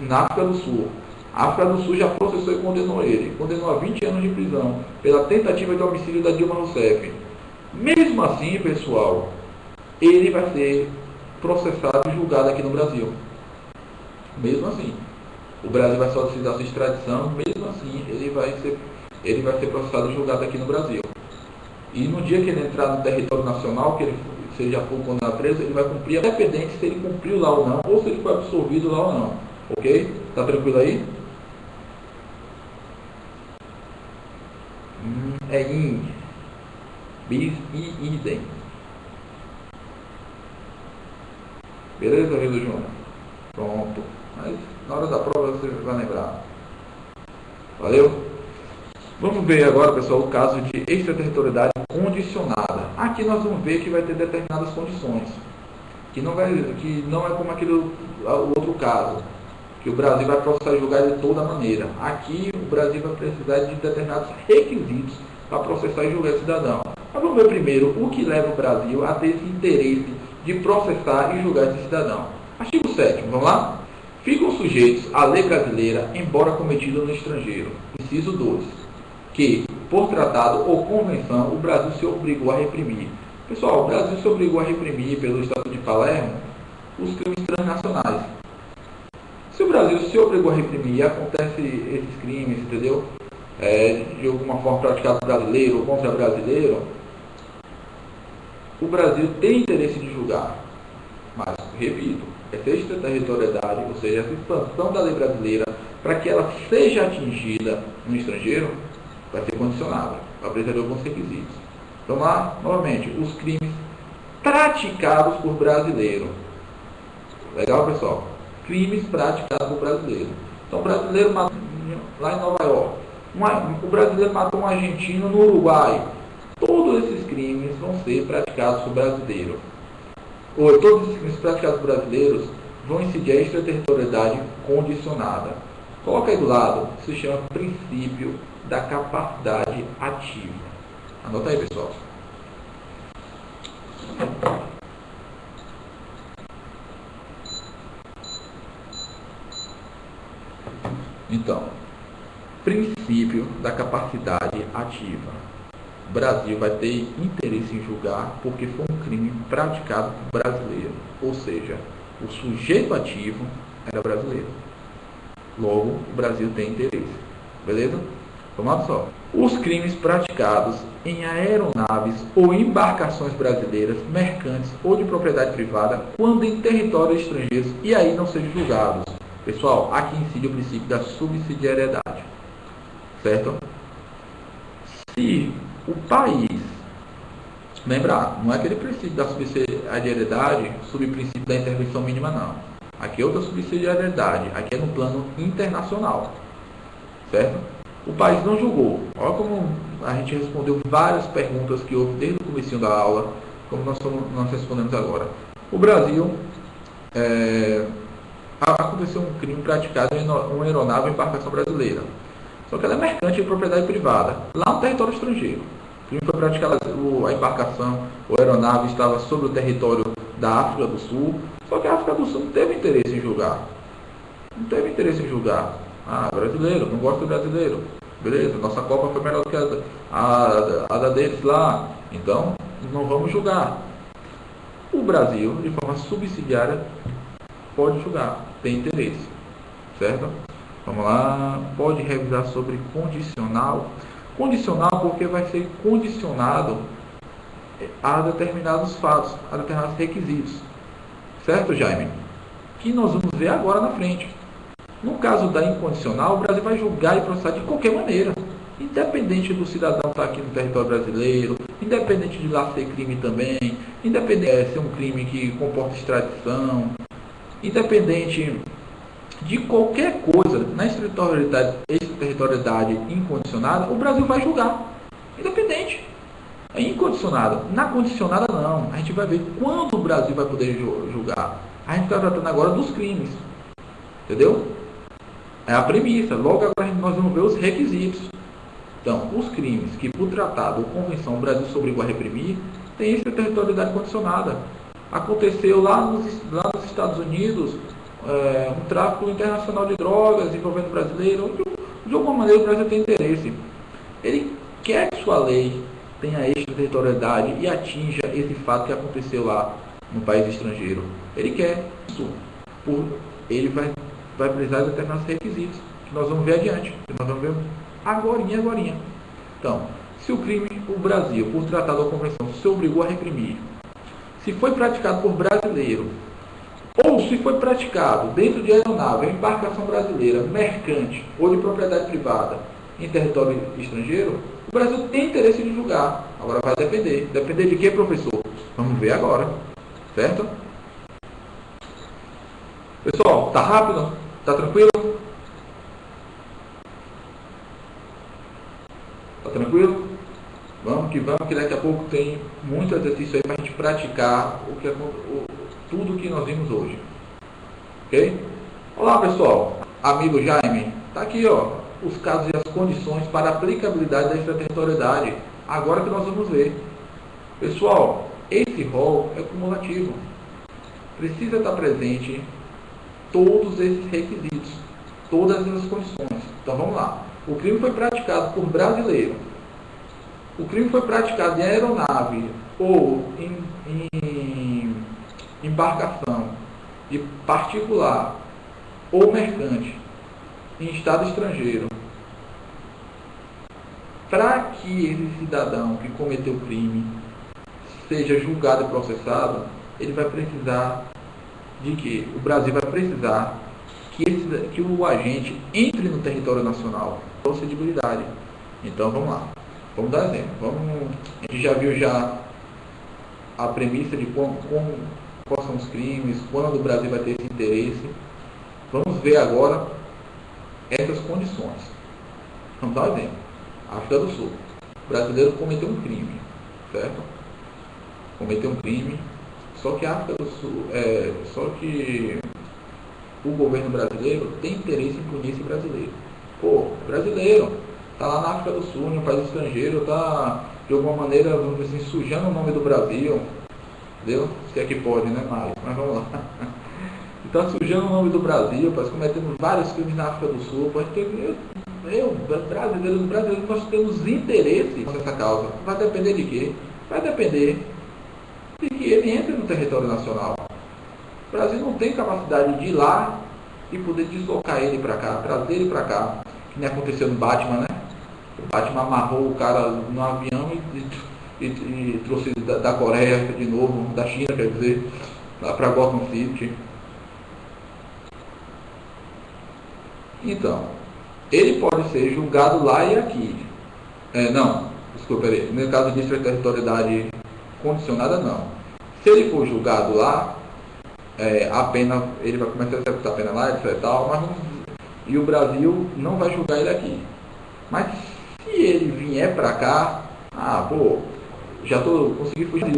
na África do Sul. A África do Sul já processou e condenou ele. Condenou a 20 anos de prisão pela tentativa de homicídio da Dilma Rousseff. Mesmo assim, pessoal, ele vai ser processado e julgado aqui no Brasil. Mesmo assim. O Brasil vai solicitar sua extradição, mesmo assim, ele vai ser processado e julgado aqui no Brasil. E no dia que ele entrar no território nacional, se ele já for condenado preso, ele vai cumprir, independente se ele cumpriu lá ou não, ou se ele foi absolvido lá ou não. Ok? Tá tranquilo aí? É in. Bis e idem. Beleza, Rio do Júnior? Pronto. Mas na hora da prova você vai lembrar. Valeu? Vamos ver agora, pessoal, o caso de extraterritorialidade condicionada. Aqui nós vamos ver que vai ter determinadas condições. Que não é como o outro caso, que o Brasil vai processar e julgar de toda maneira. Aqui o Brasil vai precisar de determinados requisitos para processar e julgar cidadão. Mas vamos ver primeiro o que leva o Brasil a ter esse interesse de processar e julgar esse cidadão. Artigo 7º, vamos lá? Ficam sujeitos à lei brasileira, embora cometido no estrangeiro. Inciso 2. Que, por tratado ou convenção, o Brasil se obrigou a reprimir. Pessoal, o Brasil se obrigou a reprimir, pelo Estatuto de Palermo, os crimes transnacionais. Se o Brasil se obrigou a reprimir e acontece esses crimes, entendeu? De alguma forma praticado brasileiro ou contra brasileiro, o Brasil tem interesse de julgar. Mas, repito, essa extraterritorialidade, ou seja, essa expansão da lei brasileira, para que ela seja atingida no estrangeiro, vai ser condicionada, vai precisar de alguns requisitos. Vamos lá, novamente, os crimes praticados por brasileiro. Legal, pessoal? Crimes praticados por brasileiro. Então, o brasileiro matou lá em Nova York. O brasileiro matou um argentino no Uruguai. Todos esses crimes vão ser praticados por brasileiro. Todos esses crimes praticados por brasileiros vão incidir a extraterritorialidade condicionada. Coloca aí do lado, se chama princípio da capacidade ativa. Anota aí, pessoal. Então, princípio da capacidade ativa. O Brasil vai ter interesse em julgar porque foi um crime praticado por brasileiro. Ou seja, o sujeito ativo era brasileiro. Logo, o Brasil tem interesse. Beleza? Vamos lá, pessoal. Os crimes praticados em aeronaves ou embarcações brasileiras, mercantes ou de propriedade privada, quando em territórios estrangeiros e aí não sejam julgados. Pessoal, aqui incide o princípio da subsidiariedade. Certo? Se o país, lembrar, não é aquele princípio da subsidiariedade, subprincípio da intervenção mínima, não. Aqui é outra subsidiariedade, aqui é no plano internacional. Certo? O país não julgou. Olha como a gente respondeu várias perguntas que houve desde o começo da aula, como nós respondemos agora. O Brasil, aconteceu um crime praticado em uma aeronave em embarcação brasileira. Só que ela é mercante de propriedade privada, lá no território estrangeiro. O crime foi praticado, a embarcação ou aeronave estava sobre o território da África do Sul, só que a África do Sul não teve interesse em julgar. Não teve interesse em julgar. Ah, brasileiro, não gosto do brasileiro. Beleza, nossa Copa foi melhor do que a da deles lá. Então, não vamos julgar. O Brasil, de forma subsidiária, pode julgar, tem interesse. Certo? Vamos lá, pode revisar sobre condicional. Condicional porque vai ser condicionado a determinados fatos, a determinados requisitos. Certo, Jaime? Que nós vamos ver agora na frente. No caso da incondicional, o Brasil vai julgar e processar de qualquer maneira. Independente do cidadão estar aqui no território brasileiro, independente de lá ser crime também, independente de ser um crime que comporta extradição, independente de qualquer coisa na extraterritorialidade incondicionada, o Brasil vai julgar. Independente. É incondicionada. Na condicionada, não. A gente vai ver quando o Brasil vai poder julgar. A gente está tratando agora dos crimes. Entendeu? É a premissa. Logo agora nós vamos ver os requisitos. Então, os crimes que por tratado ou convenção o Brasil se obrigou a reprimir tem extraterritorialidade condicionada. Aconteceu lá nos Estados Unidos um tráfico internacional de drogas envolvendo brasileiro. De alguma maneira o Brasil tem interesse. Ele quer que sua lei tenha extraterritorialidade e atinja esse fato que aconteceu lá no país estrangeiro. Ele quer isso. Ele vai precisar de determinados requisitos, que nós vamos ver adiante. Que nós vamos ver agorinha. Então, se o Brasil, por tratado ou convenção, se obrigou a reprimir, se foi praticado por brasileiro, ou se foi praticado dentro de aeronave, embarcação brasileira, mercante ou de propriedade privada em território estrangeiro, o Brasil tem interesse de julgar. Agora vai depender. Depender de quê, professor? Vamos ver agora. Certo? Pessoal, tá rápido? Tá tranquilo? Tá tranquilo? Vamos, que daqui a pouco tem muito exercício aí para a gente praticar tudo que nós vimos hoje. Ok? Olá, pessoal. Amigo Jaime, tá aqui, ó, os casos e as condições para a aplicabilidade da extraterritorialidade. Agora que nós vamos ver. Pessoal, esse rol é cumulativo. Precisa estar presente todos esses requisitos, todas essas condições. Então vamos lá. O crime foi praticado por brasileiro. O crime foi praticado em aeronave ou em embarcação de particular ou mercante em estado estrangeiro. Para que esse cidadão que cometeu o crime seja julgado e processado, ele vai precisar de que o Brasil vai precisar que o agente entre no território nacional, procedibilidade. Então vamos lá, vamos dar exemplo. A gente já viu a premissa de quais são os crimes, quando o Brasil vai ter esse interesse. Vamos ver agora essas condições. Vamos dar um exemplo. África do Sul. O brasileiro cometeu um crime, certo? Cometeu um crime. Só que a África do Sul, só que o governo brasileiro tem interesse em punir esse brasileiro. Pô, brasileiro, está lá na África do Sul, em um país estrangeiro, está de alguma maneira, vamos dizer assim, sujando o nome do Brasil, entendeu? Se é que pode, né? Mas vamos lá. Está sujando o nome do Brasil, cometendo vários crimes na África do Sul, porque brasileiros, nós temos interesse nessa causa. Vai depender de quê? Vai depender de que ele entre no território nacional. O Brasil não tem capacidade de ir lá e poder deslocar ele para cá, trazer ele para cá, que nem aconteceu no Batman, né? O Batman amarrou o cara no avião e trouxe da Coreia de novo, da China, quer dizer, lá para Gotham City. Então, ele pode ser julgado lá e aqui. No caso de extraterritorialidade condicionada, não. Se ele for julgado lá, a pena, ele vai começar a executar a pena lá, etc. E o Brasil não vai julgar ele aqui. Mas se ele vier para cá, já consegui fugir,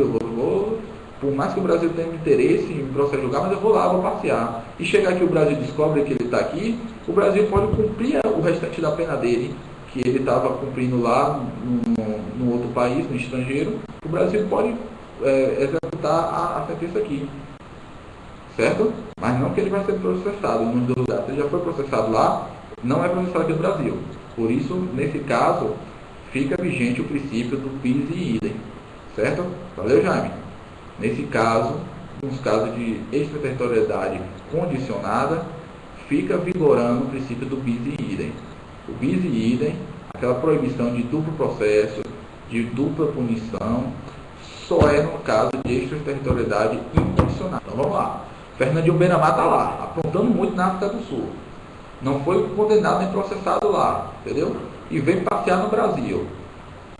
por mais que o Brasil tenha interesse em me processar julgar, mas eu vou lá, vou passear. E chegar aqui, o Brasil descobre que ele está aqui, o Brasil pode cumprir o restante da pena dele, que ele estava cumprindo lá no outro país, no estrangeiro. O Brasil pode executar a sentença aqui, certo? Mas não que ele vai ser processado em um lugar. Se ele já foi processado lá, não é processado aqui no Brasil. Por isso, nesse caso, fica vigente o princípio do bis e idem, certo? Valeu, Jaime? Nesse caso, nos casos de extraterritorialidade condicionada, fica vigorando o princípio do bis e idem. O bis e idem, aquela proibição de duplo processo, de dupla punição, só é no caso de extraterritorialidade incondicionada. Então vamos lá. Fernandinho Beiramar está lá, aprontando muito na África do Sul. Não foi condenado nem processado lá, entendeu? E veio passear no Brasil.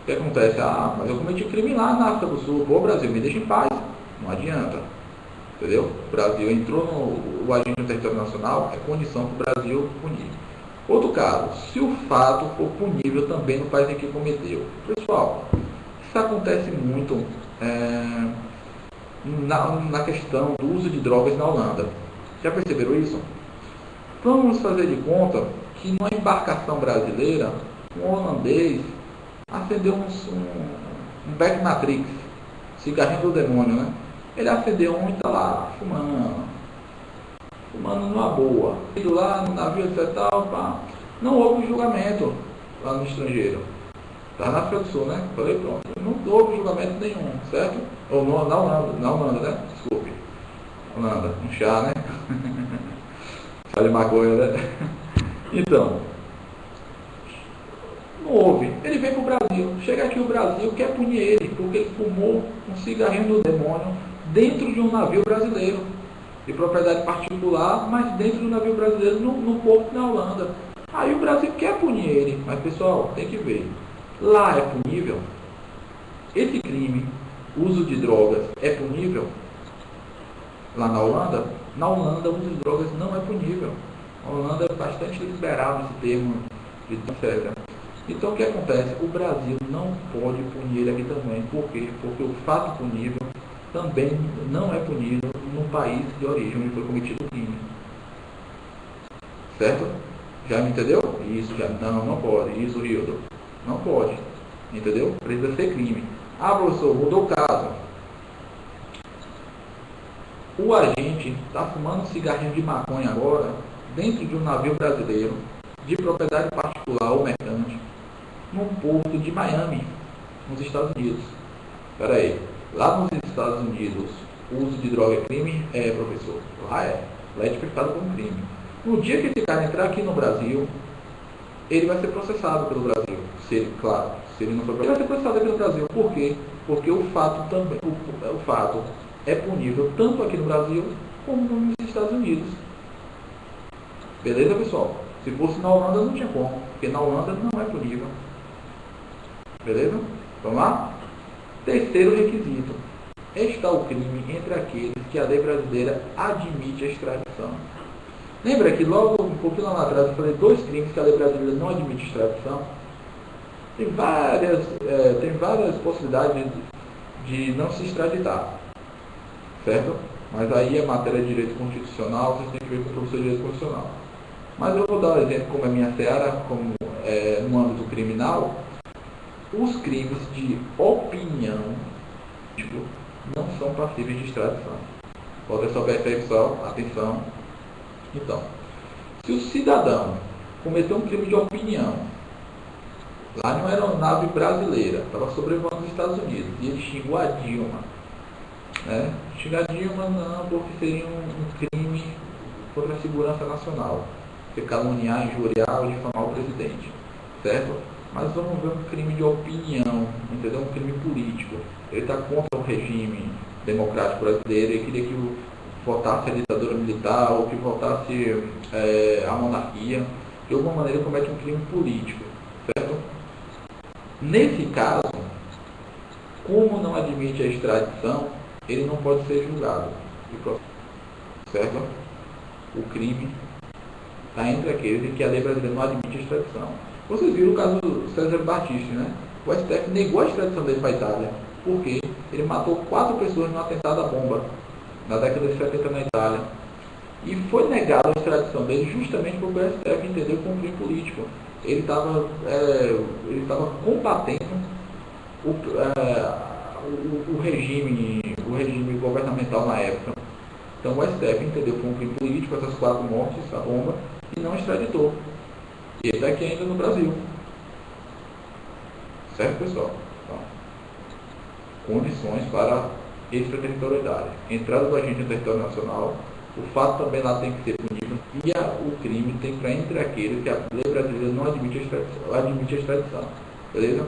O que acontece? Mas eu cometi crime lá na África do Sul. Pô, Brasil, me deixa em paz. Não adianta. Entendeu? O Brasil entrou no agente do território nacional, é condição para o Brasil punir. Outro caso, se o fato for punível também no país em que cometeu. Pessoal, isso acontece muito na questão do uso de drogas na Holanda. Já perceberam isso? Vamos fazer de conta que numa embarcação brasileira, um holandês acendeu um Beck Matrix, cigarrinho do demônio, né? Ele acendeu um e está lá fumando numa boa. Indo lá no navio, etc. Não houve julgamento lá no estrangeiro. Está na África do Sul, né? Falei, pronto. Não houve julgamento nenhum, certo? Ou na Holanda, né? Desculpe. Holanda, um chá, né? Chá de maconha, né? Então, não houve. Ele vem para o Brasil. Chega aqui o Brasil quer punir ele, porque ele fumou um cigarrinho do demônio dentro de um navio brasileiro, de propriedade particular, mas dentro de um navio brasileiro no porto na Holanda. Aí o Brasil quer punir ele, mas pessoal, tem que ver. Lá é punível? Esse crime, uso de drogas, é punível? Lá na Holanda? Na Holanda, o uso de drogas não é punível. A Holanda é bastante liberal nesse termo, etc. Então, o que acontece? O Brasil não pode punir ele aqui também. Por quê? Porque o fato punível também não é punível no país de origem onde foi cometido o crime. Certo? Já me entendeu? Isso, já. Não pode. Isso, Rildo. Não pode. Entendeu? Precisa ser crime. Professor, mudou o caso. O agente está fumando um cigarrinho de maconha agora dentro de um navio brasileiro de propriedade particular ou mercante no porto de Miami, nos Estados Unidos. Espera aí. Lá nos Estados Unidos, o uso de droga é crime? É, professor. Lá é. Lá é tipificado como crime. No dia que esse cara entrar aqui no Brasil, ele vai ser processado pelo Brasil. Se ele não for processado, ele vai ser processado pelo Brasil. Por quê? Porque o fato também, o fato é punível tanto aqui no Brasil como nos Estados Unidos. Beleza, pessoal? Se fosse na Holanda não tinha como, porque na Holanda não é punível. Beleza? Vamos lá? Terceiro requisito. Está o crime entre aqueles que a lei brasileira admite a extradição. Lembra que logo um pouquinho lá atrás eu falei 2 crimes que a lei brasileira não admite extradição? Tem várias possibilidades de não se extraditar. Certo? Mas aí é matéria de direito constitucional, vocês têm que ver com o professor de direito constitucional. Mas eu vou dar um exemplo, como é minha seara, como no âmbito criminal, os crimes de opinião não são passíveis de extradição. Pode só perceber, pessoal, atenção. Então, se o cidadão cometeu um crime de opinião, lá numa aeronave brasileira, estava sobrevoando os Estados Unidos, e ele xingou a Dilma, né? Xingar a Dilma não, porque seria um crime contra a segurança nacional, você caluniar, injuriar ou difamar o presidente, certo? Mas vamos ver um crime de opinião, entendeu? Um crime político. Ele está contra o regime democrático brasileiro, ele queria que votasse a ditadura militar ou que votasse a monarquia. De alguma maneira comete um crime político, certo? Nesse caso, como não admite a extradição, ele não pode ser julgado, certo? O crime está entre aqueles em que a lei brasileira não admite a extradição. Vocês viram o caso do César Battisti, né? O STF negou a extradição dele para a Itália, porque ele matou 4 pessoas num atentado à bomba, na década de 70 na Itália. E foi negada a extradição dele justamente porque o STF entendeu como crime político. Ele estava combatendo o regime governamental na época. Então o STF entendeu como crime político essas 4 mortes, a bomba, e não extraditou. E ele está aqui ainda no Brasil. Certo, pessoal? Então, condições para extraterritorialidade. Entrada do agente no território nacional, o fato também lá tem que ser punido e o crime tem que estar entre aqueles que a lei brasileira não admite a extradição. Beleza?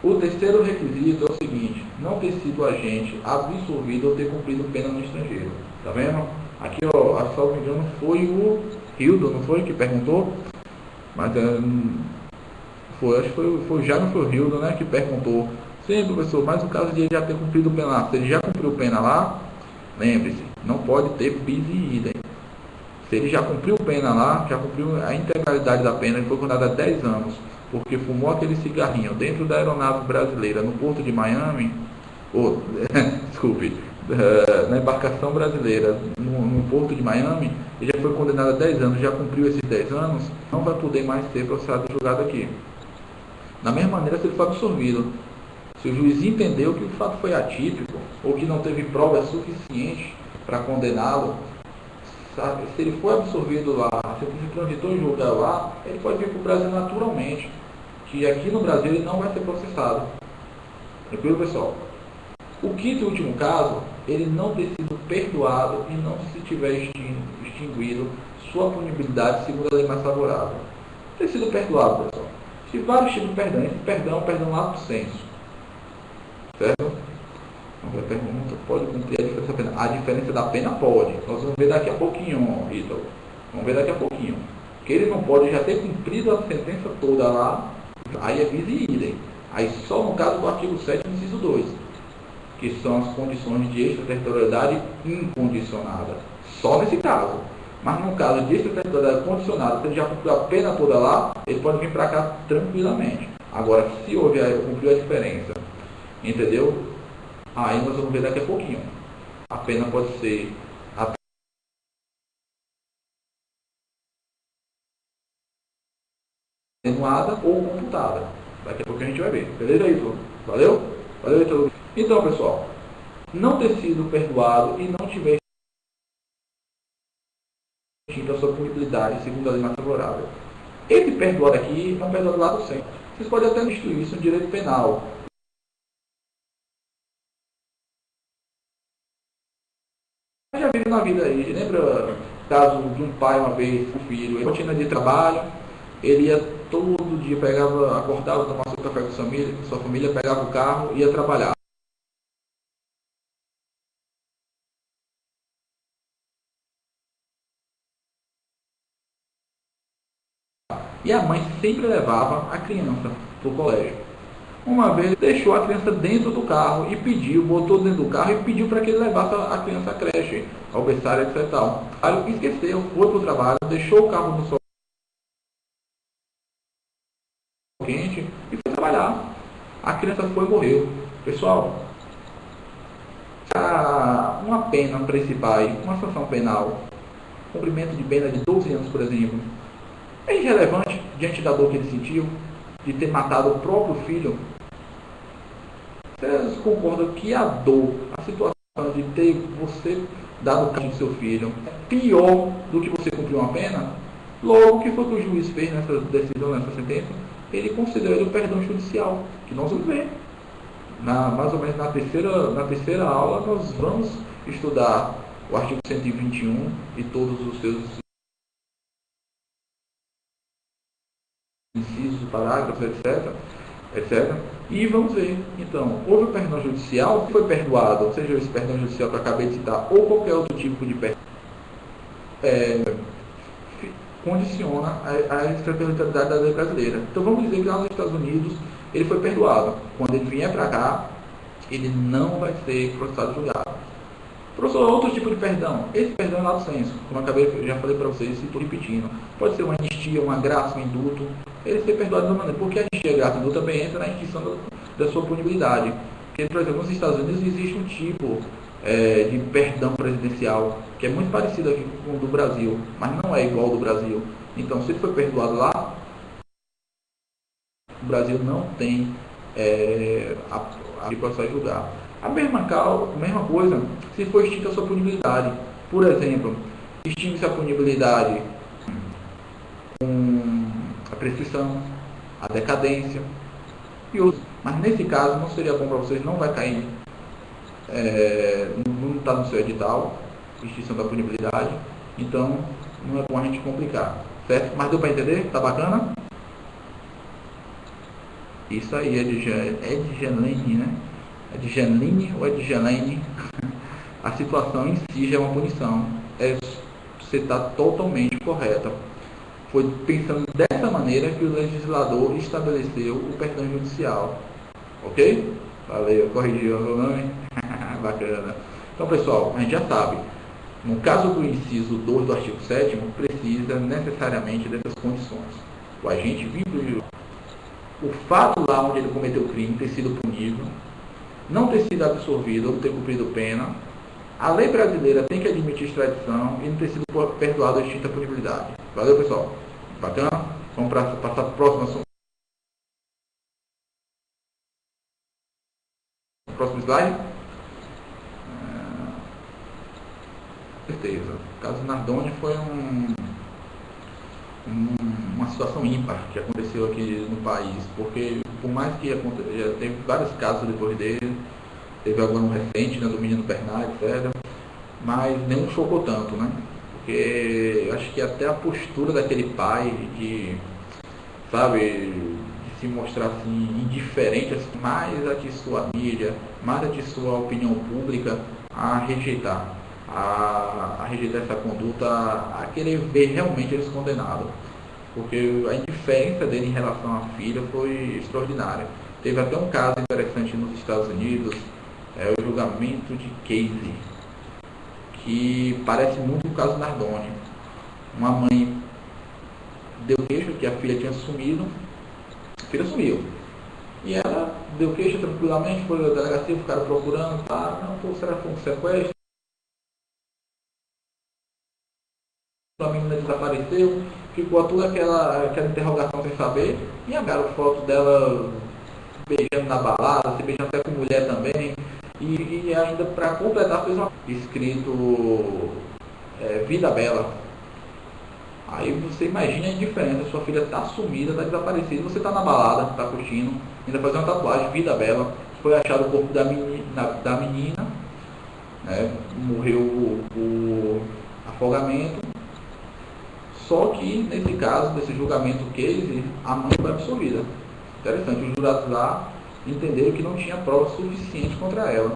O terceiro requisito é o seguinte: não ter sido agente absolvido ou ter cumprido pena no estrangeiro. Tá vendo? Aqui, ó, a salvo engano, foi o Hildo, não foi, que perguntou? Mas acho que foi já não foi o Hildo, né, que perguntou. Sim, professor, mas o caso de ele já ter cumprido pena lá, se ele já cumpriu pena lá, lembre-se, não pode ter bis e idem. Se ele já cumpriu pena lá, já cumpriu a integralidade da pena, ele foi condenado a 10 anos, porque fumou aquele cigarrinho dentro da aeronave brasileira no porto de Miami, desculpe, na embarcação brasileira no porto de Miami, ele já foi condenado a 10 anos, já cumpriu esses 10 anos, não vai poder mais ser processado e julgado aqui. Da mesma maneira, se ele foi absorvido, se o juiz entendeu que o fato foi atípico ou que não teve prova suficiente para condená-lo, se ele foi absorvido lá, se ele transitou em julgar lá, ele pode vir para o Brasil naturalmente, que aqui no Brasil ele não vai ser processado. Tranquilo, pessoal? O quinto e último caso, ele não ter sido perdoado e não se tiver extinguido sua punibilidade segundo a lei mais favorável. Ter sido perdoado, pessoal. Tem vários tipos de perdão. Esse perdão lato sensu. Certo? Então, a pergunta: pode cumprir a diferença da pena? A diferença da pena pode. Nós vamos ver daqui a pouquinho, Ítalo. Vamos ver daqui a pouquinho. Que ele não pode já ter cumprido a sentença toda lá, aí é bis e idem. Aí só no caso do artigo 7º, inciso 2, que são as condições de extraterritorialidade incondicionada. Só nesse caso. Mas no caso de extraterritorialidade condicionada, se ele já cumpriu a pena toda lá, ele pode vir para cá tranquilamente. Agora, se cumpriu a diferença, entendeu? Aí nós vamos ver daqui a pouquinho. A pena pode ser atenuada ou computada. Daqui a pouco a gente vai ver. Beleza, Ítalo? Valeu? Valeu, Ítalo? Então, pessoal, não ter sido perdoado e não tiver extinta a sua punibilidade segundo a lei mais favorável. Esse perdoado aqui é um perdoado lato sensu. Vocês podem até instituir isso no direito penal. Eu já vi na vida aí, lembra o caso de um pai uma vez, um filho, ele rotina de trabalho, ele ia todo dia, acordava, tomava seu café com sua família, pegava o carro e ia trabalhar. E a mãe sempre levava a criança para o colégio. Uma vez deixou a criança dentro do carro e botou dentro do carro e pediu para que ele levasse a criança à creche, ao berçário, etc. Aí esqueceu, foi para o trabalho, deixou o carro no sol quente e foi trabalhar. A criança foi e morreu. Pessoal, uma pena para esse pai, uma sanção penal, cumprimento de pena de 12 anos, por exemplo, é irrelevante diante da dor que ele sentiu de ter matado o próprio filho. Vocês concordam que a dor, a situação de ter você dado caso do seu filho é pior do que você cumprir uma pena? Logo, o que foi que o juiz fez nessa decisão, nessa sentença? Ele considerou o perdão judicial, que nós vamos ver. Mais ou menos na terceira aula, nós vamos estudar o artigo 121 e todos os seus incisos, parágrafos, etc. E vamos ver. Então, houve o perdão judicial, foi perdoado, seja esse perdão judicial que eu acabei de citar, ou qualquer outro tipo de perdão, condiciona a extraterritorialidade da lei brasileira. Então vamos dizer que lá nos Estados Unidos ele foi perdoado. Quando ele vier para cá, ele não vai ser processado e julgado. Professor, outro tipo de perdão. Esse perdão é lato sensu, como eu já falei para vocês e estou repetindo. Pode ser uma anistia, uma graça, um indulto. ele ser perdoado da maneira. Porque a anistia gratuita também entra na extinção da sua punibilidade. Porque, por exemplo, nos Estados Unidos existe um tipo de perdão presidencial que é muito parecido aqui com o do Brasil, mas não é igual ao do Brasil. Então, se ele foi perdoado lá, o Brasil não tem a processo julgar. A mesma coisa se for extinta a sua punibilidade. Por exemplo, extingue-se a punibilidade com a prescrição, a decadência e outros. Mas nesse caso não seria bom para vocês, não vai cair, não está no seu edital, extinção da punibilidade, então não é bom a gente complicar, certo? Mas deu para entender? Tá bacana? Isso aí, Edgelene, né? Edgeline ou Edgelene? A situação em si já é uma punição. Você está totalmente correta. Foi pensando dessa maneira que o legislador estabeleceu o perdão judicial. Ok? Valeu, corrigiu o nome? Bacana. Então, pessoal, a gente já sabe. No caso do inciso 2 do artigo 7º, precisa necessariamente dessas condições. O agente vivo, o fato lá onde ele cometeu o crime ter sido punível, não ter sido absolvido ou ter cumprido pena, a lei brasileira tem que admitir extradição e não ter sido perdoado a extinta punibilidade. Valeu, pessoal? Bacana? Vamos passar para o próximo assunto. Próximo slide. Certeza. O caso Nardoni foi uma situação ímpar que aconteceu aqui no país, porque por mais que já teve vários casos depois dele, teve algum recente, né, do menino Bernard, etc., mas nenhum chocou tanto, né? Porque eu acho que até a postura daquele pai de se mostrar assim, indiferente, assim, mais a de sua mídia, mais a de sua opinião pública, a rejeitar essa conduta, a querer ver realmente eles condenados. Porque a indiferença dele em relação à filha foi extraordinária. Teve até um caso interessante nos Estados Unidos, o julgamento de Casey, que parece muito o caso Nardoni. Uma mãe deu queixa que a filha tinha sumido, a filha sumiu. E ela deu queixa tranquilamente, foi à delegacia, ficaram procurando, será que foi um sequestro? A menina desapareceu, ficou toda aquela interrogação sem saber, e agaram foto dela beijando na balada, se beijando até com mulher também, e ainda para completar fez escrito Vida Bela. Aí você imagina a diferença, sua filha está sumida, está desaparecida, você está na balada, está curtindo, ainda fazer uma tatuagem, Vida Bela, foi achado o corpo da menina, né, morreu por afogamento. Só que, nesse caso, desse julgamento case, a mãe foi absolvida. Interessante, os jurados lá entenderam que não tinha prova suficiente contra ela.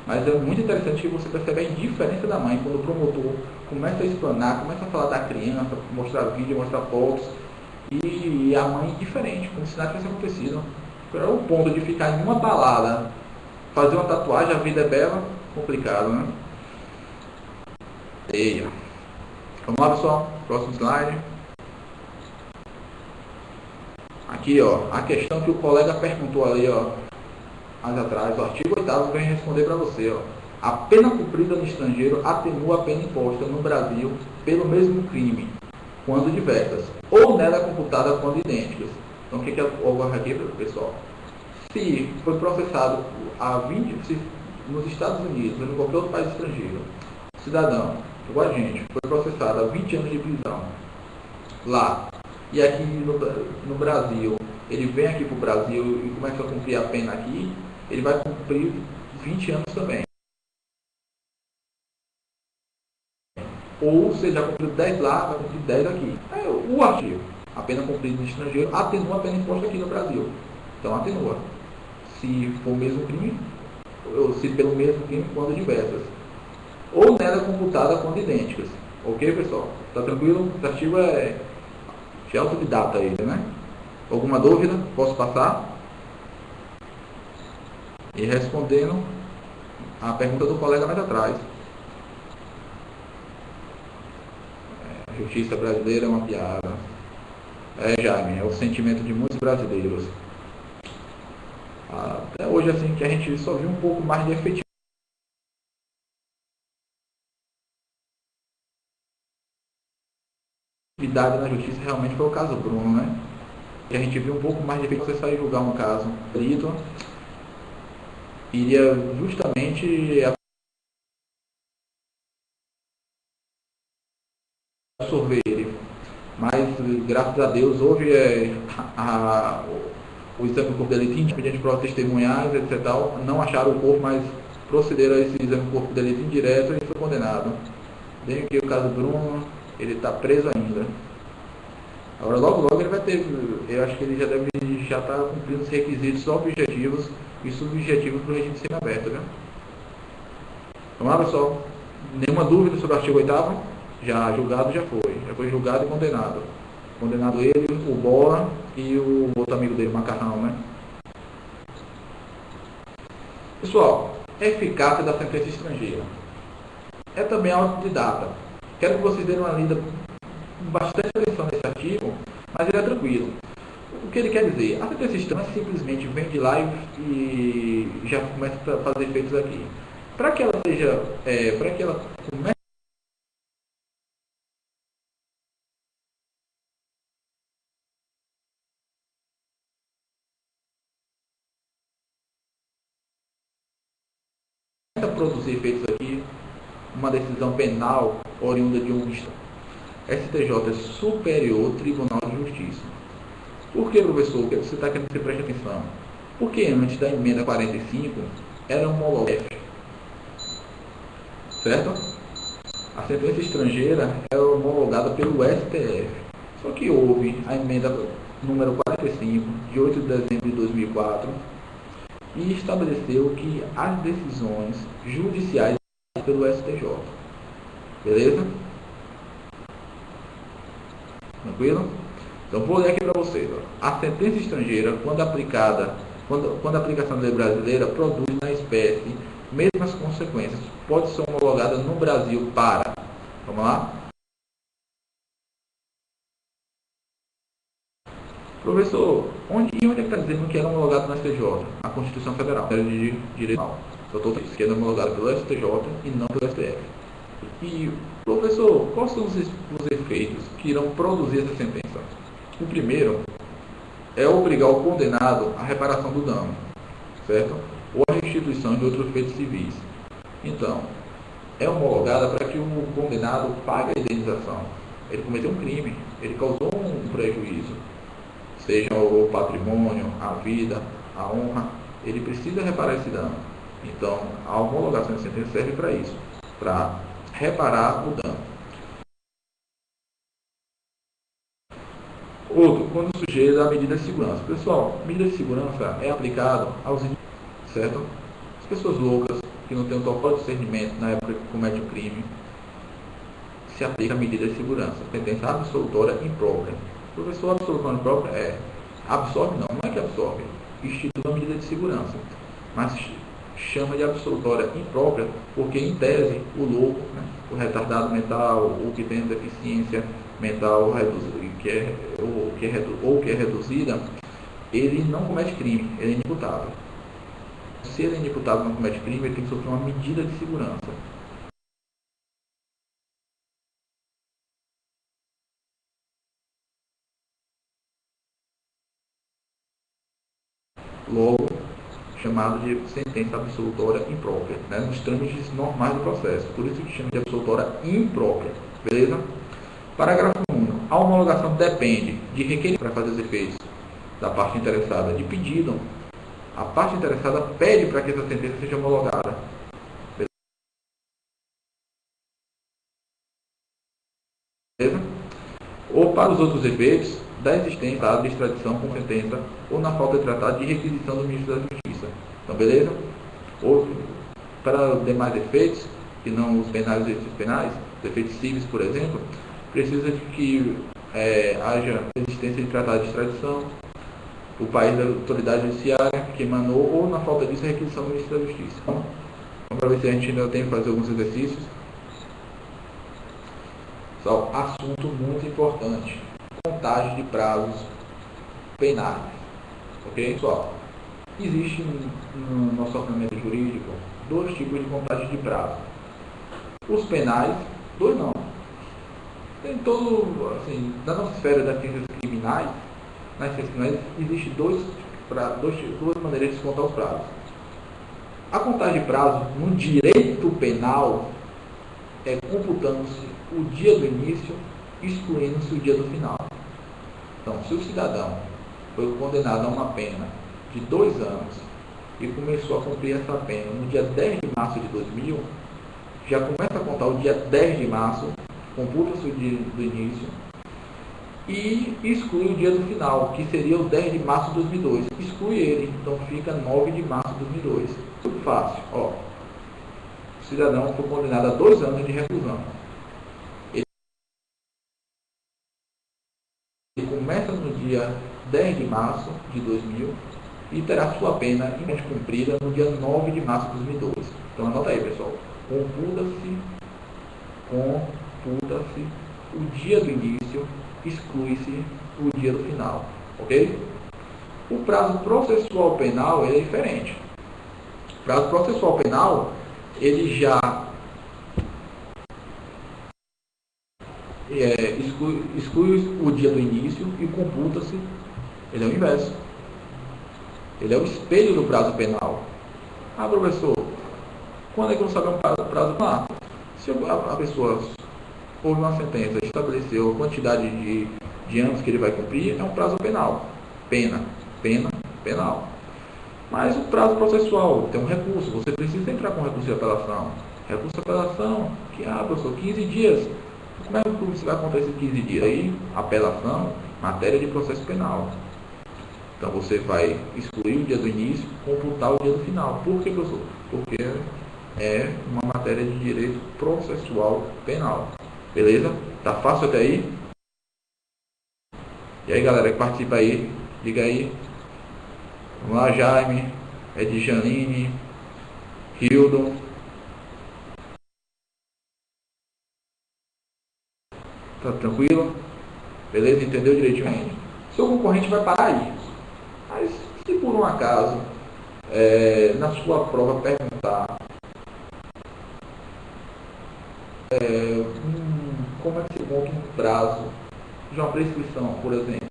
Mas é muito interessante que você percebe a indiferença da mãe quando o promotor começa a explanar, começa a falar da criança, mostrar vídeo, mostrar fotos, e a mãe indiferente, como se nada tivesse acontecido. Para o ponto de ficar em uma balada, fazer uma tatuagem, a vida é bela, complicado, né? Eia. Vamos lá, pessoal, próximo slide. Aqui, ó, a questão que o colega perguntou ali, ó, mais atrás, o artigo 8º vem responder para você, ó. A pena cumprida no estrangeiro atenua a pena imposta no Brasil pelo mesmo crime, quando diversas, ou nela computada quando idênticas. Então, o que ocorre aqui, pessoal? Se foi processado nos Estados Unidos ou em qualquer outro país estrangeiro, cidadão, igual a gente, foi processado a 20 anos de prisão lá, e aqui no Brasil, ele vem aqui para o Brasil e começa a cumprir a pena aqui, ele vai cumprir 20 anos também. Ou se já cumpriu 10 lá, vai cumprir 10 aqui. O artigo, a pena cumprida no estrangeiro, atenua a pena imposta aqui no Brasil. Então, atenua. Se for o mesmo crime, ou se pelo mesmo crime, quando diversas. Ou nela computada quando idênticas. Ok, pessoal? Tá tranquilo? O artigo é de autodidata aí, né? Alguma dúvida? Posso passar? E respondendo a pergunta do colega mais atrás. A justiça brasileira é uma piada. Jaime, é o sentimento de muitos brasileiros. Até hoje, assim, que a gente só viu um pouco mais de efetividade na justiça, realmente foi o caso Bruno, né? E a gente viu um pouco mais de efetividade. Você sair julgar um caso perito, iria justamente absorver ele. Mas, graças a Deus, houve o exame do corpo de delito expediente provas testemunhais, etc. Tal, não acharam o corpo, mas procederam a esse exame do corpo de delito indireto e foi condenado. Bem que o caso Bruno, ele está preso ainda. Agora, logo ele vai ter, eu acho que ele já está cumprindo os requisitos objetivos e subjetivos para o regime semiaberto, né? Vamos lá, pessoal. Nenhuma dúvida sobre o artigo 8º? Já julgado, já foi julgado e condenado. Condenado ele, o Bola e o outro amigo dele, o Macarrão, né? Pessoal, eficácia da sentença estrangeira. É também autodidata. Quero que vocês deem uma lida com bastante atenção nesse artigo, mas ele é tranquilo. O que ele quer dizer? A sentença estrangeira simplesmente vem de lá e já começa a fazer efeitos aqui. Para que ela seja, para que ela comece a produzir efeitos aqui, uma decisão penal oriunda de um STJ é Superior Tribunal de Justiça. Por que, professor? O que você está querendo que você preste atenção? Porque antes da emenda 45 era homologada, certo? A sentença estrangeira é homologada pelo STF. Só que houve a emenda número 45, de 8 de dezembro de 2004, e estabeleceu que as decisões judiciais pelo STJ. Beleza? Tranquilo? Então vou ler aqui para vocês. A sentença estrangeira, quando aplicada, quando a aplicação da lei brasileira produz na espécie mesmas consequências, pode ser homologada no Brasil para, vamos lá? Professor, onde é que está dizendo que era homologado no STJ? A Constituição Federal, de Direito Penal. Eu estou dizendo que era homologado pelo STJ e não pelo STF. E, professor, quais são os efeitos que irão produzir essa sentença? O primeiro é obrigar o condenado à reparação do dano, certo? Ou a restituição de outros feitos civis. Então, é homologada para que o condenado pague a indenização. Ele cometeu um crime, ele causou um prejuízo, seja o patrimônio, a vida, a honra, ele precisa reparar esse dano. Então, a homologação de sentença serve para isso, para reparar o dano. Outro, quando sujeito à medida de segurança. Pessoal, medida de segurança é aplicado aos indivíduos, certo? As pessoas loucas, que não têm um total discernimento na época que cometem o crime, se aplica a medida de segurança. Sentença absolutória imprópria. O professor absolutória imprópria absorve não é que absorve, institui uma medida de segurança. Mas chama de absolutória imprópria porque, em tese, o louco, né, o retardado mental, o que tem deficiência mental que é reduzida, ele não comete crime, ele é inimputável. Se ele é inimputável e não comete crime, ele tem que sofrer uma medida de segurança. Logo, chamado de sentença absolutória imprópria, né, nos trâmites normais do processo. Por isso que chama de absolutória imprópria. Beleza? Parágrafo 1. A homologação depende de requerimento para fazer os efeitos da parte interessada de pedido. A parte interessada pede para que essa sentença seja homologada. Beleza? Ou para os outros efeitos da existência de extradição com sentença ou na falta de tratado de requisição do Ministro da Justiça. Então, beleza? Ou para os demais efeitos, que não os penais e os penais, os efeitos cíveis, por exemplo, precisa de que haja existência de tratado de extradição, o país da autoridade judiciária que emanou, ou na falta disso, a requisição do Ministro da Justiça. Então, vamos para ver se a gente ainda tem que fazer alguns exercícios. Só assunto muito importante. contagem de prazos penais. Ok, pessoal? Existe no nosso ordenamento jurídico 2 tipos de contagem de prazo. Os penais, 2 não. Tem todo, assim, na nossa esfera das ciências criminais, nas ciências criminais, existe duas maneiras de se contar os prazos. A contagem de prazo no direito penal é computando-se o dia do início, excluindo-se o dia do final. Então, se o cidadão foi condenado a uma pena de 2 anos e começou a cumprir essa pena no dia 10 de março de 2000, já começa a contar o dia 10 de março, computa-se o dia do início e exclui o dia do final, que seria o 10 de março de 2002. Exclui ele, então fica 9 de março de 2002. Muito fácil. Ó, o cidadão foi condenado a 2 anos de reclusão. Ele começa no dia 10 de março de 2000 e terá sua pena cumprida no dia 9 de março de 2002. Então anota aí, pessoal. Computa-se o dia do início, exclui-se o dia do final. Ok? O prazo processual penal é diferente. O prazo processual penal, ele já exclui o dia do início e computa-se. Ele é o inverso. Ele é o espelho do prazo penal. Ah, professor, quando é que eu sabe um prazo penal? Se a pessoa houve uma sentença, estabeleceu a quantidade de anos que ele vai cumprir, é um prazo penal. Pena, penal. Mas o prazo processual tem um recurso, você precisa entrar com recurso de apelação. Recurso de apelação, que, professor, 15 dias. Como é que você vai contar esses 15 dias? Aí, apelação, matéria de processo penal. Então você vai excluir o dia do início, computar o dia do final. Por que, professor? Porque é uma matéria de direito processual penal. Beleza? Tá fácil até aí? E aí, galera que participa aí, liga aí. Vamos lá, Jaime, Edjanine, Hildon. Tá tranquilo? Beleza? Entendeu direitinho? Seu concorrente vai parar aí. Mas se por um acaso na sua prova perguntar como é que se monta um prazo de uma prescrição, por exemplo,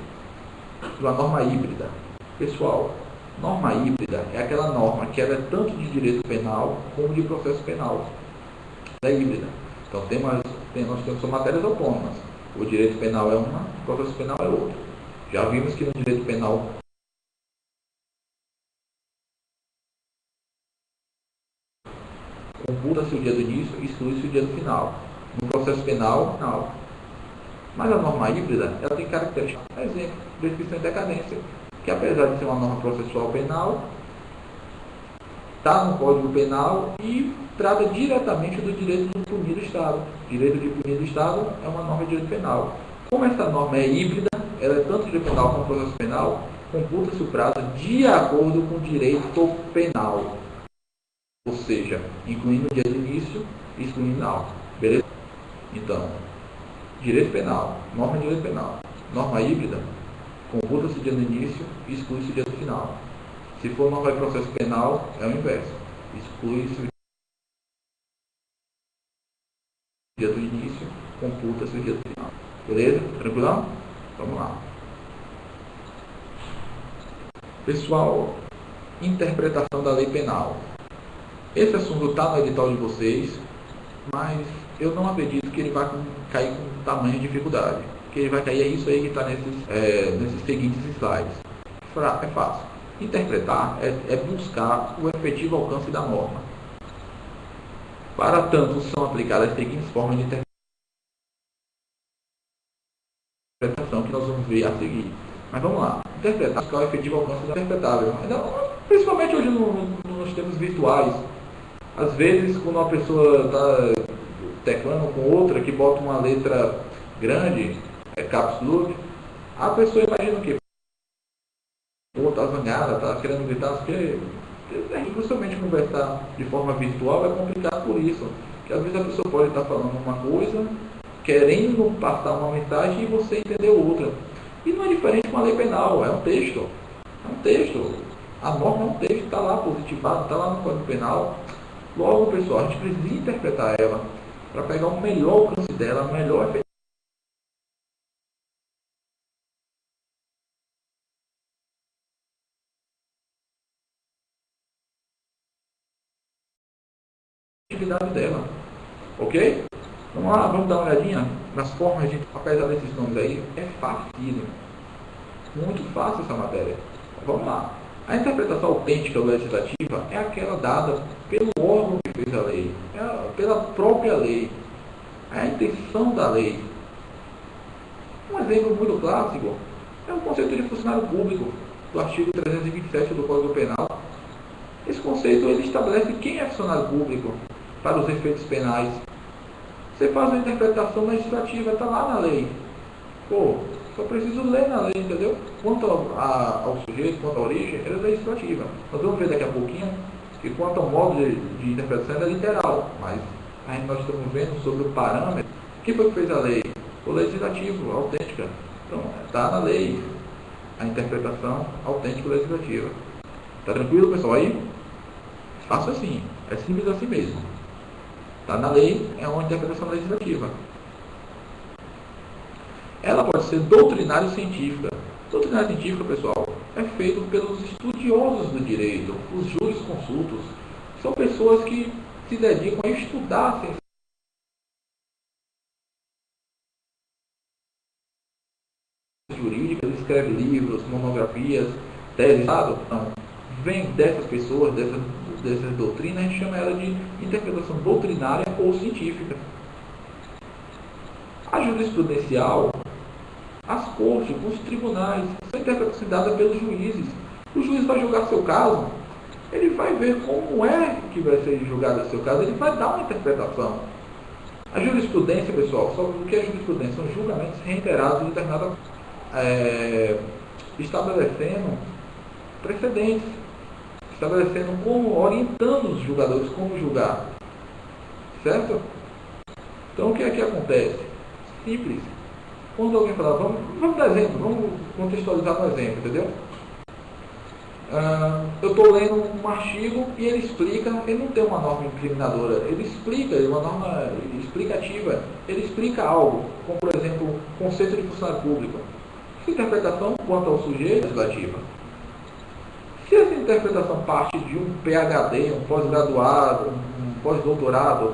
de uma norma híbrida. Pessoal, norma híbrida é aquela norma que ela é tanto de direito penal como de processo penal. É híbrida. Então nós temos matérias autônomas. O direito penal é uma, o processo penal é outra. Já vimos que no direito penal computa-se o dia do início e exclui-se o dia do final. No processo penal, não. Mas a norma híbrida, ela tem características. Exemplo, prescrição e decadência, que apesar de ser uma norma processual penal, está no Código Penal e trata diretamente do direito de punir do Estado. Direito de punir do Estado é uma norma de direito penal. Como essa norma é híbrida, ela é tanto direito penal como processo penal, computa-se o prazo de acordo com o direito penal. Ou seja, incluindo o dia do início e excluindo o final. Beleza? Então, direito penal, norma de direito penal. Norma híbrida, computa-se o dia do início e exclui-se o dia do final. Se for norma de processo penal, é o inverso. Exclui-se o dia do início, computa-se o dia do final. Beleza? Tranquilão? Vamos lá. Pessoal, interpretação da lei penal. Esse assunto está no edital de vocês, mas eu não acredito que ele vai cair com tamanha dificuldade. Que ele vai cair é isso aí que está nesses seguintes slides. É fácil. Interpretar é buscar o efetivo alcance da norma. Para tanto, são aplicadas as seguintes formas de interpretação que nós vamos ver a seguir. Mas vamos lá. Interpretar, buscar o efetivo alcance da interpretável. Principalmente hoje nos tempos virtuais. Às vezes, quando uma pessoa está teclando com outra que bota uma letra grande, caps lock, a pessoa imagina o quê? Ou está zangada, está querendo gritar, porque justamente conversar de forma virtual é complicado por isso. Porque às vezes a pessoa pode estar falando uma coisa querendo passar uma mensagem e você entendeu outra. E não é diferente com a lei penal, é um texto. É um texto. A norma é um texto, está lá positivado, está lá no Código Penal. Logo, pessoal, a gente precisa interpretar ela para pegar o melhor alcance dela, a melhor efetividade dela. Ok? Vamos lá, vamos dar uma olhadinha nas formas de, apesar desses nomes aí, é fácil, muito fácil essa matéria. Vamos lá. A interpretação autêntica legislativa é aquela dada pelo órgão que fez a lei, pela própria lei, é a intenção da lei. Um exemplo muito clássico é o conceito de funcionário público, do artigo 327 do Código Penal. Esse conceito ele estabelece quem é funcionário público para os efeitos penais. Você faz uma interpretação legislativa, está lá na lei. Pô, só preciso ler na lei, entendeu? Quanto ao sujeito, quanto à origem, ela é legislativa. Nós vamos ver daqui a pouquinho que quanto ao modo de interpretação, ela é literal. Mas nós estamos vendo sobre o parâmetro. Quem foi que fez a lei? O legislativo, a autêntica. Então, está na lei a interpretação autêntica legislativa. Está tranquilo, pessoal, aí? Faça assim. É simples assim mesmo. Está na lei, é uma interpretação legislativa. Ela pode ser doutrinária e científica. Doutrinária científica, pessoal, é feito pelos estudiosos do direito, os jurisconsultos. São pessoas que se dedicam a estudar a ciência jurídica, escreve livros, monografias, teses, não. Vem dessas pessoas, dessas doutrinas, a gente chama ela de interpretação doutrinária ou científica. A jurisprudencial, as cortes, os tribunais, são interpretações dadas pelos juízes. O juiz vai julgar seu caso, ele vai ver como é que vai ser julgado seu caso, ele vai dar uma interpretação. A jurisprudência, pessoal, sobre o que é jurisprudência? São julgamentos reiterados de determinada estabelecendo precedentes, estabelecendo como, orientando os julgadores como julgar. Certo? Então o que é que acontece? Simples. Quando alguém fala, vamos dar exemplo, vamos contextualizar um exemplo, entendeu? Eu estou lendo um artigo e ele explica, ele não tem uma norma incriminadora, ele explica, uma norma explicativa, ele explica algo, como por exemplo, o conceito de funcionário público. Essa interpretação quanto ao sujeito legislativa. Se essa interpretação parte de um PhD, um pós-graduado, um pós-doutorado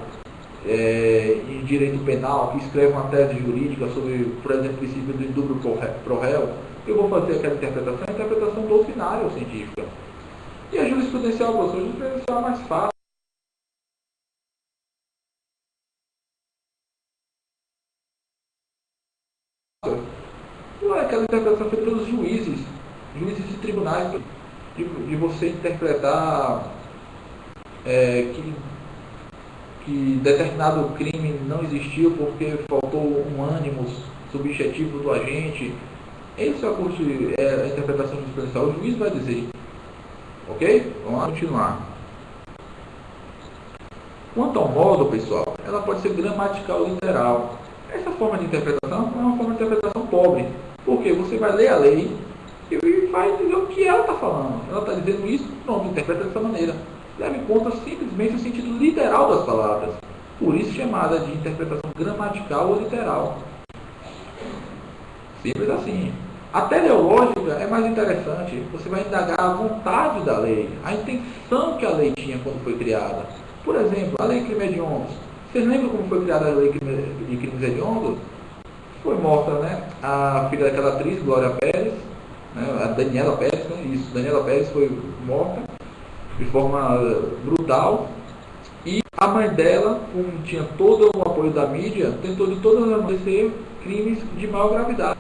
em direito penal, que escreve uma tese jurídica sobre, por exemplo, o princípio do indúbio pro réu, eu vou fazer aquela interpretação, a interpretação doutrinária ou científica. E a jurisprudencial, professor, a jurisprudencial é mais fácil. Não é aquela interpretação feita pelos juízes de tribunais, de você interpretar que determinado crime não existiu porque faltou um ânimo subjetivo do agente. Essa é a interpretação jurisprudencial. O juiz vai dizer. Ok? Vamos lá continuar. Quanto ao modo, pessoal, ela pode ser gramatical ou literal. Essa forma de interpretação é uma forma de interpretação pobre. Porque você vai ler a lei e vai dizer o que ela está falando. Ela está dizendo isso, pronto, interpreta dessa maneira. Leve em conta simplesmente o sentido literal das palavras. Por isso chamada de interpretação gramatical ou literal. Simples assim. A teleológica é mais interessante. Você vai indagar a vontade da lei, a intenção que a lei tinha quando foi criada. Por exemplo, a lei de crimes hediondos. Vocês lembram como foi criada a lei de crimes hediondos? Foi morta, né? A filha daquela atriz, Glória Pérez, né? A Daniela Pérez, né? Isso. Daniela Pérez foi morta de forma brutal. E a mãe dela, como tinha todo o apoio da mídia, tentou de todas as maneiras crimes de maior gravidade.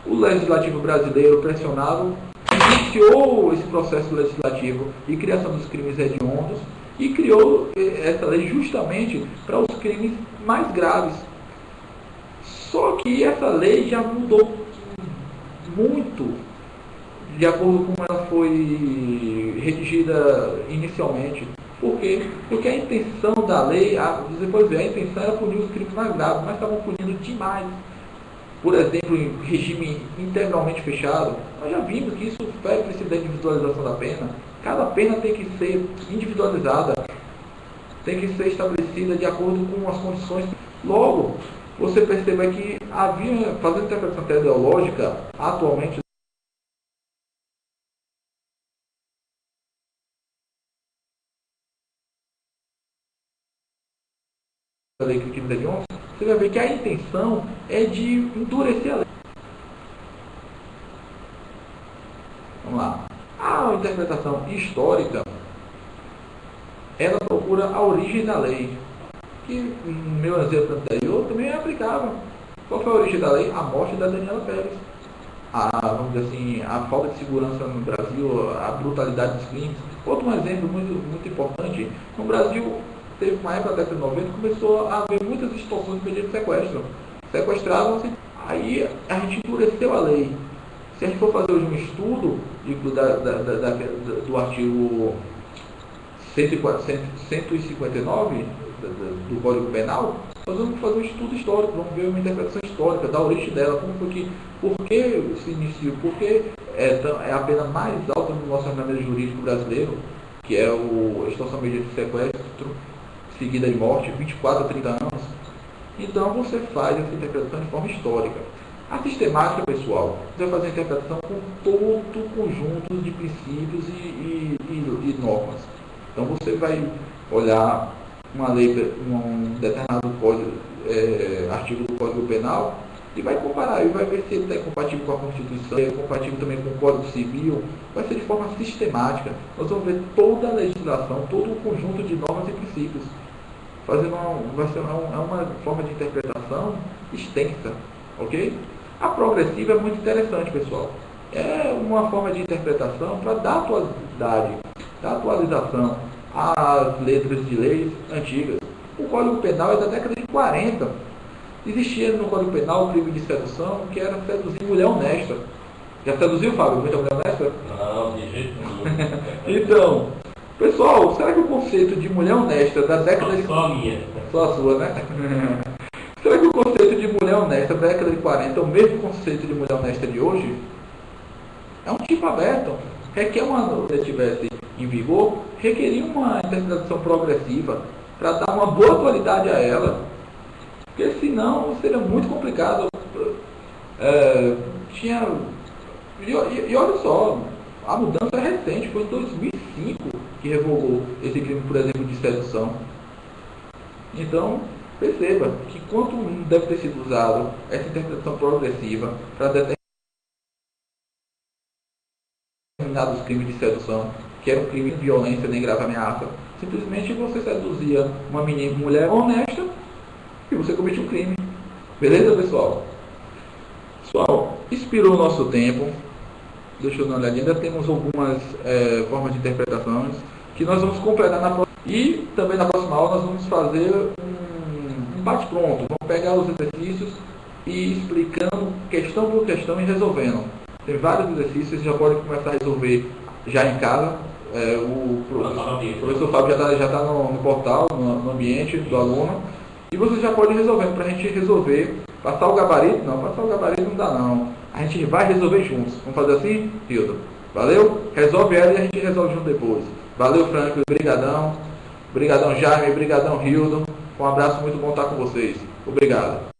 O legislativo brasileiro, pressionado, iniciou esse processo legislativo de criação dos crimes hediondos e criou essa lei justamente para os crimes mais graves. Só que essa lei já mudou muito de acordo com como ela foi redigida inicialmente. Por quê? Porque a intenção da lei, depois a intenção era punir os crimes mais graves, mas estavam punindo demais. Por exemplo, em regime integralmente fechado, nós já vimos que isso precisa da individualização da pena. Cada pena tem que ser individualizada, tem que ser estabelecida de acordo com as condições. Logo, você perceba que havia, fazendo interpretação teleológica, atualmente, da lei crime de hediondos, você vai ver que a intenção é de endurecer a lei. Vamos lá. A interpretação histórica, ela procura a origem da lei, que no meu exemplo anterior também é aplicável. Qual foi a origem da lei? A morte da Daniela Pérez. Vamos dizer assim, a falta de segurança no Brasil, a brutalidade dos crimes. Outro exemplo muito importante, no Brasil, teve uma época da década de 90, começou a haver muitas extorsões mediante sequestro. Sequestravam-se, aí a gente endureceu a lei. Se a gente for fazer hoje um estudo do artigo 159 do Código Penal, nós vamos fazer um estudo histórico, vamos ver uma interpretação histórica da origem dela, como foi que, por que se iniciou, por que é a pena mais alta no nosso ordenamento jurídico brasileiro, que é a extorsão mediante sequestro, seguida de morte, 24 a 30 anos. Então você faz essa interpretação de forma histórica. A sistemática, pessoal, você vai fazer a interpretação com todo o conjunto de princípios e normas. Então você vai olhar uma lei, um determinado código, artigo do Código Penal, e vai comparar, e vai ver se ele está compatível com a Constituição, é compatível também com o Código Civil. Vai ser de forma sistemática. Nós vamos ver toda a legislação, todo o conjunto de normas e princípios. Vai ser uma forma de interpretação extensa, ok? A progressiva é muito interessante, pessoal. É uma forma de interpretação para dar atualidade, dar atualização às letras de leis antigas. O Código Penal é da década de 40. Existia no Código Penal o crime de sedução, que era seduzir mulher honesta. Já seduziu, Fábio, muita mulher honesta? Não, de jeito nenhum. Então, pessoal, será que o conceito de mulher honesta da década de... Só a minha. Só a sua, né? Será que o conceito de mulher honesta da década de 40 é o mesmo conceito de mulher honesta de hoje? É um tipo aberto. Requer se estivesse em vigor, requeria uma interpretação progressiva para dar uma boa atualidade a ela. Porque senão seria muito complicado. E olha só, a mudança é recente, foi em 2005 que revogou esse crime, por exemplo, de sedução. Então, perceba que quanto deve ter sido usado essa interpretação progressiva para determinados crimes de sedução, que era um crime de violência nem grave ameaça. Simplesmente você seduzia uma mulher honesta e você cometia um crime. Beleza, pessoal? Pessoal, expirou o nosso tempo. Deixa eu dar uma olhadinha. Ainda temos algumas formas de interpretações que nós vamos completar na próxima. E também na próxima aula nós vamos fazer um bate-pronto. Vamos pegar os exercícios e explicando questão por questão e resolvendo. Tem vários exercícios, você já pode começar a resolver já em casa. O professor Fábio já está no portal, no ambiente do aluno. E você já pode ir resolvendo, para a gente resolver. Passar o gabarito? Não, passar o gabarito não dá não. A gente vai resolver juntos. Vamos fazer assim, Hildo? Valeu? Resolve ela e a gente resolve junto depois. Valeu, Franklin. Brigadão. Brigadão, Jaime. Brigadão, Hildo. Um abraço, muito bom estar com vocês. Obrigado.